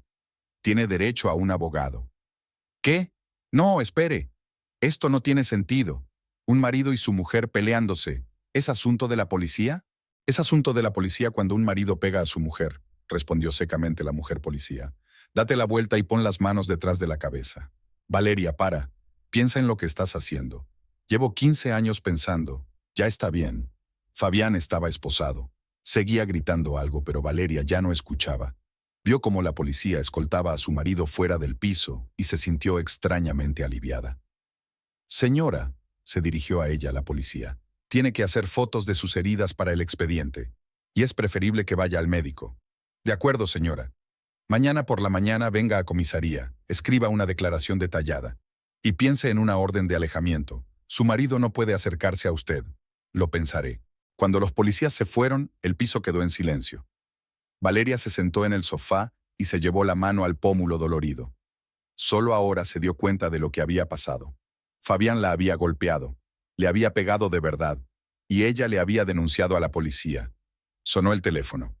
Speaker 1: Tiene derecho a un abogado». «¿Qué? No, espere. Esto no tiene sentido. Un marido y su mujer peleándose. ¿Es asunto de la policía?» «Es asunto de la policía cuando un marido pega a su mujer», respondió secamente la mujer policía. «Date la vuelta y pon las manos detrás de la cabeza. Valeria, para. Piensa en lo que estás haciendo. Llevo 15 años pensando. Ya está bien». Fabián estaba esposado. Seguía gritando algo, pero Valeria ya no escuchaba. Vio cómo la policía escoltaba a su marido fuera del piso y se sintió extrañamente aliviada. «Señora», se dirigió a ella la policía, «tiene que hacer fotos de sus heridas para el expediente. Y es preferible que vaya al médico». «De acuerdo, señora. Mañana por la mañana venga a comisaría, escriba una declaración detallada. Y piense en una orden de alejamiento. Su marido no puede acercarse a usted». «Lo pensaré». Cuando los policías se fueron, el piso quedó en silencio. Valeria se sentó en el sofá y se llevó la mano al pómulo dolorido. Solo ahora se dio cuenta de lo que había pasado. Fabián la había golpeado, le había pegado de verdad, y ella le había denunciado a la policía. Sonó el teléfono.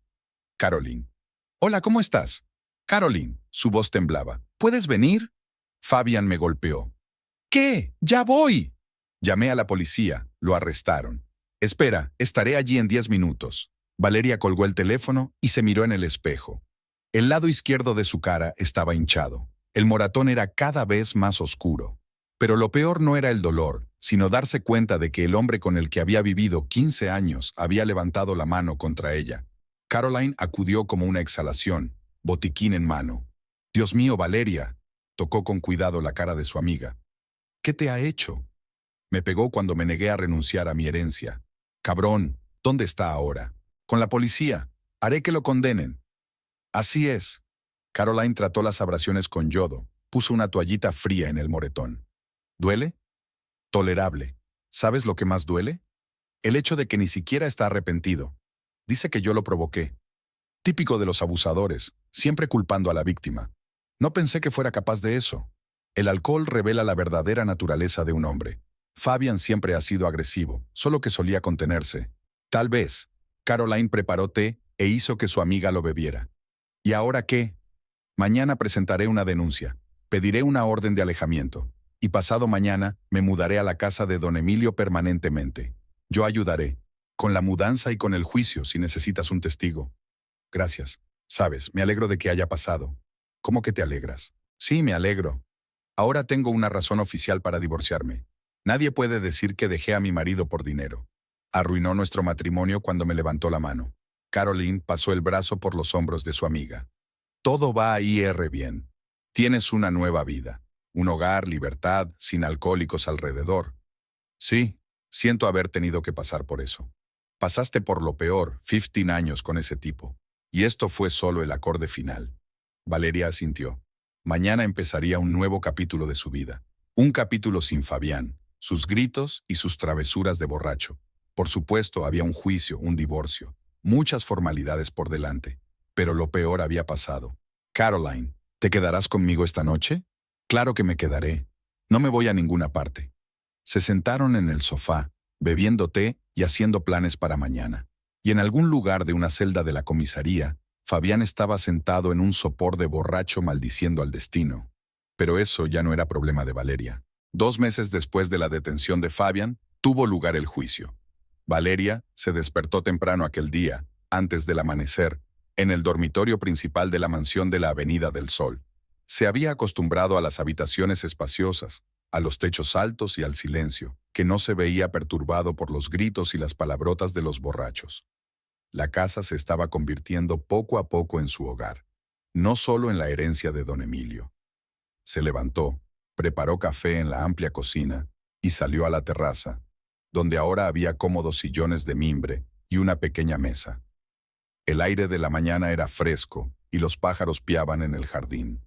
Speaker 1: «Caroline». «Hola, ¿cómo estás?» «Caroline», su voz temblaba. «¿Puedes venir?» Fabián me golpeó. «¿Qué? ¡Ya voy!» Llamé a la policía, lo arrestaron. «Espera, estaré allí en 10 minutos». Valeria colgó el teléfono y se miró en el espejo. El lado izquierdo de su cara estaba hinchado. El moratón era cada vez más oscuro. Pero lo peor no era el dolor, sino darse cuenta de que el hombre con el que había vivido 15 años había levantado la mano contra ella. Caroline acudió como una exhalación, botiquín en mano. «Dios mío, Valeria», tocó con cuidado la cara de su amiga. «¿Qué te ha hecho?» «Me pegó cuando me negué a renunciar a mi herencia». «Cabrón, ¿dónde está ahora?» «Con la policía. Haré que lo condenen». «Así es». Caroline trató las abrasiones con yodo, puso una toallita fría en el moretón. «¿Duele?» «Tolerable. ¿Sabes lo que más duele? El hecho de que ni siquiera está arrepentido. Dice que yo lo provoqué. Típico de los abusadores, siempre culpando a la víctima. No pensé que fuera capaz de eso. El alcohol revela la verdadera naturaleza de un hombre. Fabián siempre ha sido agresivo, solo que solía contenerse. Tal vez». Caroline preparó té e hizo que su amiga lo bebiera. «¿Y ahora qué?» «Mañana presentaré una denuncia. Pediré una orden de alejamiento. Y pasado mañana me mudaré a la casa de don Emilio permanentemente. Yo ayudaré. Con la mudanza y con el juicio, si necesitas un testigo». «Gracias. Sabes, me alegro de que haya pasado». «¿Cómo que te alegras?» «Sí, me alegro. Ahora tengo una razón oficial para divorciarme. Nadie puede decir que dejé a mi marido por dinero. Arruinó nuestro matrimonio cuando me levantó la mano». Caroline pasó el brazo por los hombros de su amiga. «Todo va a ir bien. Tienes una nueva vida. Un hogar, libertad, sin alcohólicos alrededor». «Sí, siento haber tenido que pasar por eso. Pasaste por lo peor, 15 años con ese tipo. Y esto fue solo el acorde final». Valeria asintió. Mañana empezaría un nuevo capítulo de su vida. Un capítulo sin Fabián, sus gritos y sus travesuras de borracho. Por supuesto, había un juicio, un divorcio, muchas formalidades por delante. Pero lo peor había pasado. «Caroline, ¿te quedarás conmigo esta noche?» «Claro que me quedaré. No me voy a ninguna parte». Se sentaron en el sofá, bebiendo té y haciendo planes para mañana. Y en algún lugar de una celda de la comisaría, Fabián estaba sentado en un sopor de borracho maldiciendo al destino. Pero eso ya no era problema de Valeria. 2 meses después de la detención de Fabián, tuvo lugar el juicio. Valeria se despertó temprano aquel día, antes del amanecer, en el dormitorio principal de la mansión de la Avenida del Sol. Se había acostumbrado a las habitaciones espaciosas, a los techos altos y al silencio, que no se veía perturbado por los gritos y las palabrotas de los borrachos. La casa se estaba convirtiendo poco a poco en su hogar, no solo en la herencia de don Emilio. Se levantó, preparó café en la amplia cocina y salió a la terraza, donde ahora había cómodos sillones de mimbre y una pequeña mesa. El aire de la mañana era fresco y los pájaros piaban en el jardín.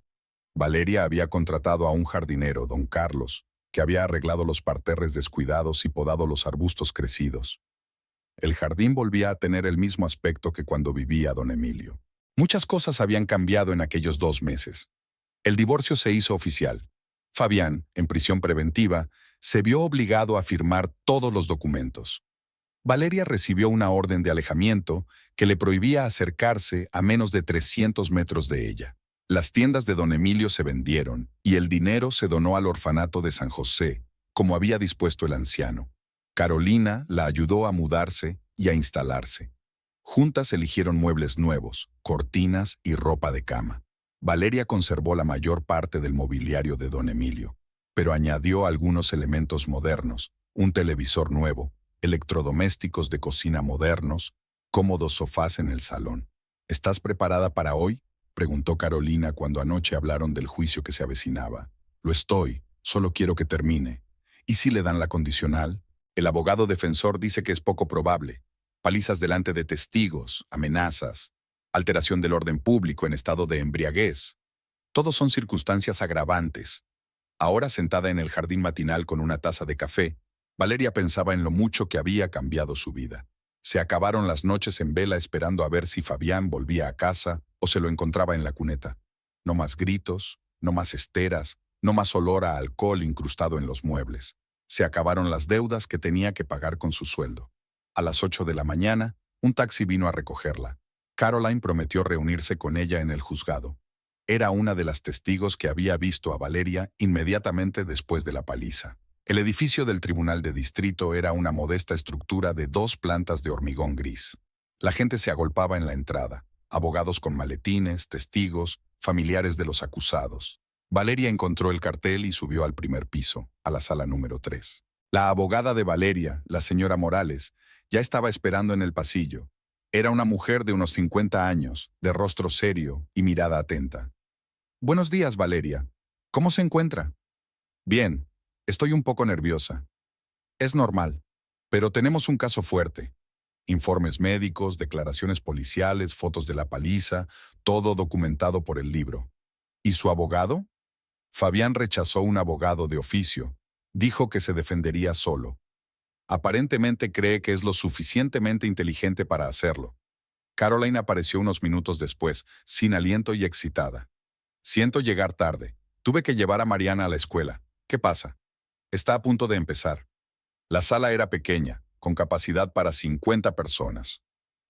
Speaker 1: Valeria había contratado a un jardinero, don Carlos, que había arreglado los parterres descuidados y podado los arbustos crecidos. El jardín volvía a tener el mismo aspecto que cuando vivía don Emilio. Muchas cosas habían cambiado en aquellos 2 meses. El divorcio se hizo oficial. Fabián, en prisión preventiva, se vio obligado a firmar todos los documentos. Valeria recibió una orden de alejamiento que le prohibía acercarse a menos de 300 metros de ella. Las tiendas de don Emilio se vendieron y el dinero se donó al orfanato de San José, como había dispuesto el anciano. Carolina la ayudó a mudarse y a instalarse. Juntas eligieron muebles nuevos, cortinas y ropa de cama. Valeria conservó la mayor parte del mobiliario de don Emilio, pero añadió algunos elementos modernos, un televisor nuevo, electrodomésticos de cocina modernos, cómodos sofás en el salón. ¿Estás preparada para hoy?, preguntó Carolina cuando anoche hablaron del juicio que se avecinaba. Lo estoy, solo quiero que termine. ¿Y si le dan la condicional? El abogado defensor dice que es poco probable. Palizas delante de testigos, amenazas, alteración del orden público en estado de embriaguez. Todos son circunstancias agravantes. Ahora sentada en el jardín matinal con una taza de café, Valeria pensaba en lo mucho que había cambiado su vida. Se acabaron las noches en vela esperando a ver si Fabián volvía a casa o se lo encontraba en la cuneta. No más gritos, no más esteras, no más olor a alcohol incrustado en los muebles. Se acabaron las deudas que tenía que pagar con su sueldo. A las 8 de la mañana, un taxi vino a recogerla. Caroline prometió reunirse con ella en el juzgado. Era una de las testigos que había visto a Valeria inmediatamente después de la paliza. El edificio del Tribunal de Distrito era una modesta estructura de 2 plantas de hormigón gris. La gente se agolpaba en la entrada, abogados con maletines, testigos, familiares de los acusados. Valeria encontró el cartel y subió al primer piso, a la sala número 3. La abogada de Valeria, la señora Morales, ya estaba esperando en el pasillo. Era una mujer de unos 50 años, de rostro serio y mirada atenta. «Buenos días, Valeria. ¿Cómo se encuentra?» «Bien. Estoy un poco nerviosa. Es normal. Pero tenemos un caso fuerte. Informes médicos, declaraciones policiales, fotos de la paliza, todo documentado por el libro. ¿Y su abogado?» Fabián rechazó un abogado de oficio. Dijo que se defendería solo. Aparentemente cree que es lo suficientemente inteligente para hacerlo. Caroline apareció unos minutos después, sin aliento y excitada. «Siento llegar tarde. Tuve que llevar a Mariana a la escuela. ¿Qué pasa?» «Está a punto de empezar». La sala era pequeña, con capacidad para 50 personas.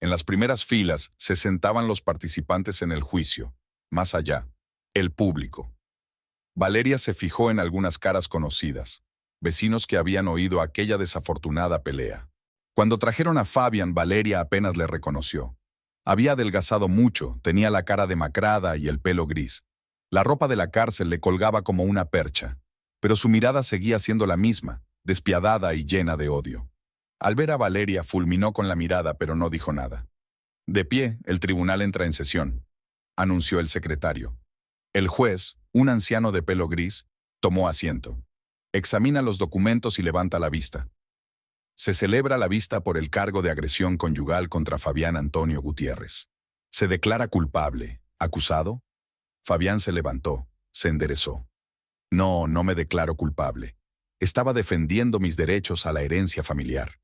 Speaker 1: En las primeras filas se sentaban los participantes en el juicio. Más allá, el público. Valeria se fijó en algunas caras conocidas, vecinos que habían oído aquella desafortunada pelea. Cuando trajeron a Fabián, Valeria apenas le reconoció. Había adelgazado mucho, tenía la cara demacrada y el pelo gris. La ropa de la cárcel le colgaba como una percha, pero su mirada seguía siendo la misma, despiadada y llena de odio. Al ver a Valeria, fulminó con la mirada, pero no dijo nada. «De pie, el tribunal entra en sesión», anunció el secretario. El juez, un anciano de pelo gris, tomó asiento. Examina los documentos y levanta la vista. Se celebra la vista por el cargo de agresión conyugal contra Fabián Antonio Gutiérrez. Se declara culpable. ¿Acusado? Fabián se levantó, se enderezó. No, no me declaro culpable. Estaba defendiendo mis derechos a la herencia familiar.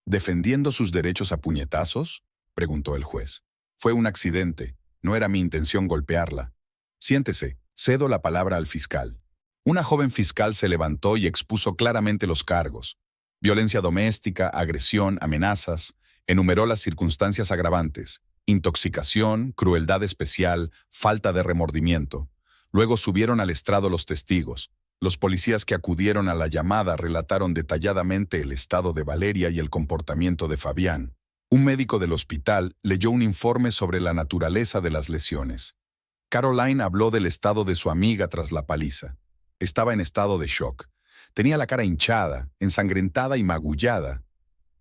Speaker 1: ¿Defendiendo sus derechos a puñetazos?, preguntó el juez. Fue un accidente. No era mi intención golpearla. Siéntese. Cedo la palabra al fiscal. Una joven fiscal se levantó y expuso claramente los cargos. Violencia doméstica, agresión, amenazas. Enumeró las circunstancias agravantes. Intoxicación, crueldad especial, falta de remordimiento. Luego subieron al estrado los testigos. Los policías que acudieron a la llamada relataron detalladamente el estado de Valeria y el comportamiento de Fabián. Un médico del hospital leyó un informe sobre la naturaleza de las lesiones. Caroline habló del estado de su amiga tras la paliza. Estaba en estado de shock. Tenía la cara hinchada, ensangrentada y magullada.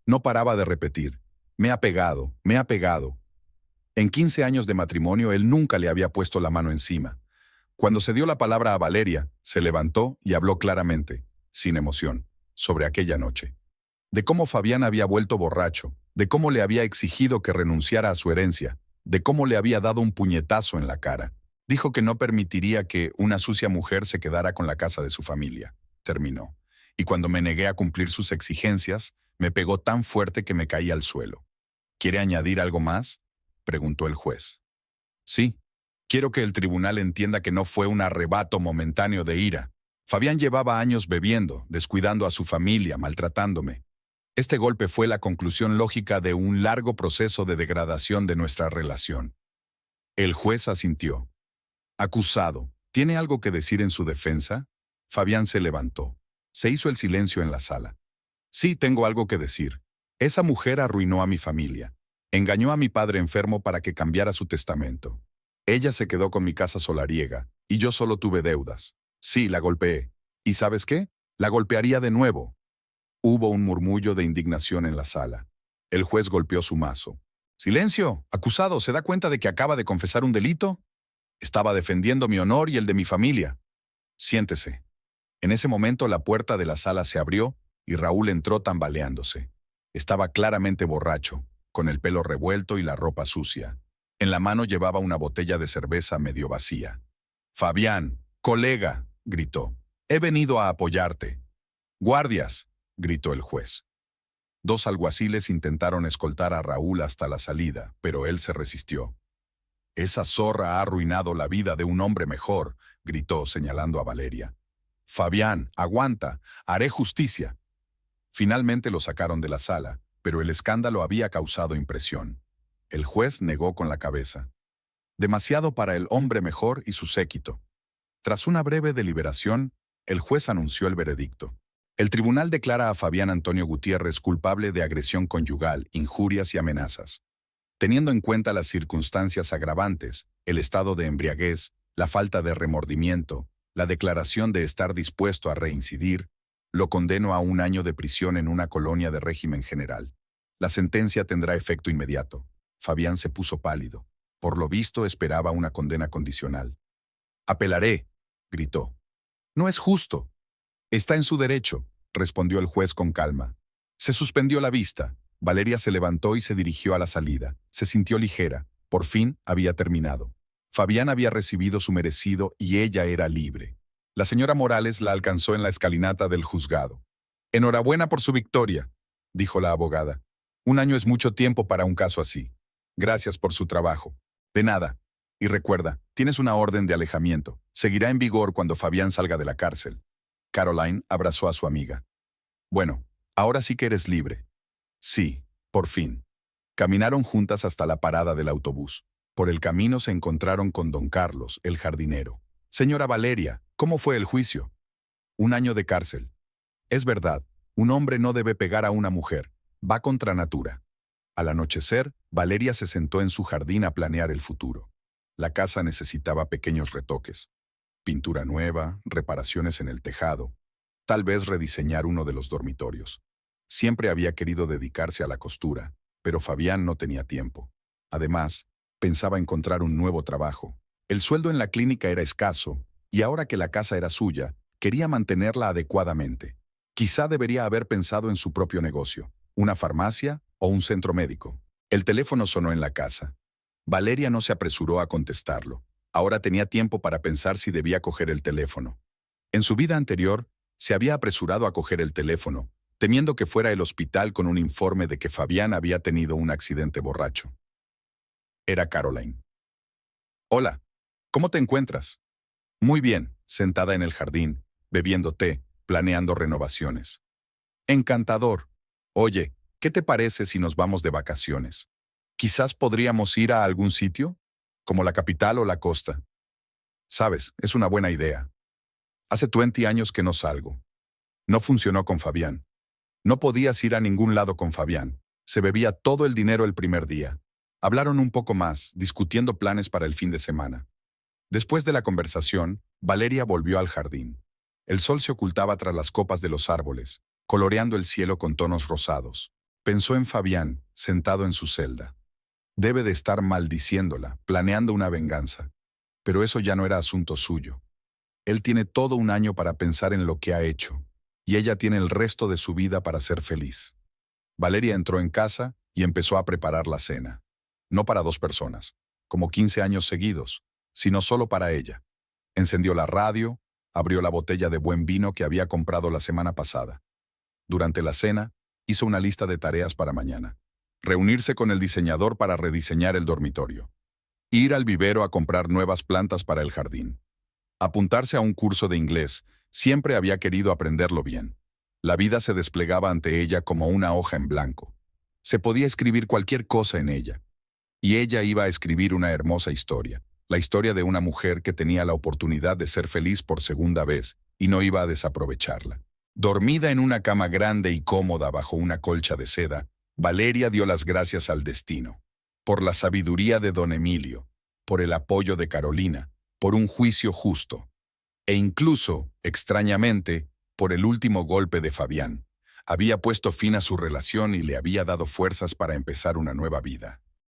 Speaker 1: No paraba de repetir: «Me ha pegado, me ha pegado». En 15 años de matrimonio él nunca le había puesto la mano encima. Cuando se dio la palabra a Valeria, se levantó y habló claramente, sin emoción, sobre aquella noche. De cómo Fabián había vuelto borracho, de cómo le había exigido que renunciara a su herencia, de cómo le había dado un puñetazo en la cara. Dijo que no permitiría que una sucia mujer se quedara con la casa de su familia. Terminó. Y cuando me negué a cumplir sus exigencias, me pegó tan fuerte que me caí al suelo. ¿Quiere añadir algo más?, preguntó el juez. Sí. Quiero que el tribunal entienda que no fue un arrebato momentáneo de ira. Fabián llevaba años bebiendo, descuidando a su familia, maltratándome. Este golpe fue la conclusión lógica de un largo proceso de degradación de nuestra relación. El juez asintió. Acusado, ¿tiene algo que decir en su defensa? Fabián se levantó. Se hizo el silencio en la sala. Sí, tengo algo que decir. Esa mujer arruinó a mi familia. Engañó a mi padre enfermo para que cambiara su testamento. Ella se quedó con mi casa solariega, y yo solo tuve deudas. Sí, la golpeé. ¿Y sabes qué? La golpearía de nuevo. Hubo un murmullo de indignación en la sala. El juez golpeó su mazo. ¡Silencio! Acusado, ¿se da cuenta de que acaba de confesar un delito? Estaba defendiendo mi honor y el de mi familia. Siéntese. En ese momento la puerta de la sala se abrió y Raúl entró tambaleándose. Estaba claramente borracho, con el pelo revuelto y la ropa sucia. En la mano llevaba una botella de cerveza medio vacía. «Fabián, colega», gritó. «He venido a apoyarte». «Guardias», gritó el juez. Dos alguaciles intentaron escoltar a Raúl hasta la salida, pero él se resistió. «Esa zorra ha arruinado la vida de un hombre mejor», gritó señalando a Valeria. «Fabián, aguanta, haré justicia». Finalmente lo sacaron de la sala, pero el escándalo había causado impresión. El juez negó con la cabeza. Demasiado para el hombre mejor y su séquito. Tras una breve deliberación, el juez anunció el veredicto. El tribunal declara a Fabián Antonio Gutiérrez culpable de agresión conyugal, injurias y amenazas. Teniendo en cuenta las circunstancias agravantes, el estado de embriaguez, la falta de remordimiento, la declaración de estar dispuesto a reincidir, lo condeno a 1 año de prisión en una colonia de régimen general. La sentencia tendrá efecto inmediato. Fabián se puso pálido. Por lo visto esperaba una condena condicional. «Apelaré», gritó. «No es justo». «Está en su derecho», respondió el juez con calma. Se suspendió la vista. Valeria se levantó y se dirigió a la salida. Se sintió ligera. Por fin había terminado. Fabián había recibido su merecido y ella era libre. La señora Morales la alcanzó en la escalinata del juzgado. «Enhorabuena por su victoria», dijo la abogada. «1 año es mucho tiempo para un caso así. Gracias por su trabajo». «De nada. Y recuerda, tienes una orden de alejamiento. Seguirá en vigor cuando Fabián salga de la cárcel». Caroline abrazó a su amiga. «Bueno, ahora sí que eres libre». «Sí, por fin». Caminaron juntas hasta la parada del autobús. Por el camino se encontraron con don Carlos, el jardinero. «Señora Valeria, ¿cómo fue el juicio?» «1 año de cárcel». «Es verdad, un hombre no debe pegar a una mujer. Va contra natura». Al anochecer, Valeria se sentó en su jardín a planear el futuro. La casa necesitaba pequeños retoques. Pintura nueva, reparaciones en el tejado, tal vez rediseñar uno de los dormitorios. Siempre había querido dedicarse a la costura, pero Fabián no tenía tiempo. Además, pensaba encontrar un nuevo trabajo. El sueldo en la clínica era escaso, y ahora que la casa era suya, quería mantenerla adecuadamente. Quizá debería haber pensado en su propio negocio, una farmacia o un centro médico. El teléfono sonó en la casa. Valeria no se apresuró a contestarlo. Ahora tenía tiempo para pensar si debía coger el teléfono. En su vida anterior, se había apresurado a coger el teléfono, temiendo que fuera el hospital con un informe de que Fabián había tenido un accidente borracho. Era Caroline. «Hola, ¿cómo te encuentras?» «Muy bien», sentada en el jardín, bebiendo té, planeando renovaciones. «Encantador. Oye, ¿qué te parece si nos vamos de vacaciones? Quizás podríamos ir a algún sitio, como la capital o la costa. Sabes, es una buena idea. Hace 20 años que no salgo». No funcionó con Fabián. No podías ir a ningún lado con Fabián. Se bebía todo el dinero el primer día. Hablaron un poco más, discutiendo planes para el fin de semana. Después de la conversación, Valeria volvió al jardín. El sol se ocultaba tras las copas de los árboles, coloreando el cielo con tonos rosados. Pensó en Fabián, sentado en su celda. Debe de estar maldiciéndola, planeando una venganza. Pero eso ya no era asunto suyo. Él tiene todo 1 año para pensar en lo que ha hecho, y ella tiene el resto de su vida para ser feliz. Valeria entró en casa y empezó a preparar la cena. No para 2 personas, como 15 años seguidos, sino solo para ella. Encendió la radio, abrió la botella de buen vino que había comprado la semana pasada. Durante la cena, hizo una lista de tareas para mañana. Reunirse con el diseñador para rediseñar el dormitorio. Ir al vivero a comprar nuevas plantas para el jardín. Apuntarse a un curso de inglés. Siempre había querido aprenderlo bien. La vida se desplegaba ante ella como una hoja en blanco. Se podía escribir cualquier cosa en ella. Y ella iba a escribir una hermosa historia. La historia de una mujer que tenía la oportunidad de ser feliz por segunda vez y no iba a desaprovecharla. Dormida en una cama grande y cómoda bajo una colcha de seda, Valeria dio las gracias al destino. Por la sabiduría de don Emilio, por el apoyo de Carolina, por un juicio justo. E incluso, extrañamente, por el último golpe de Fabián. Había puesto fin a su relación y le había dado fuerzas para empezar una nueva vida.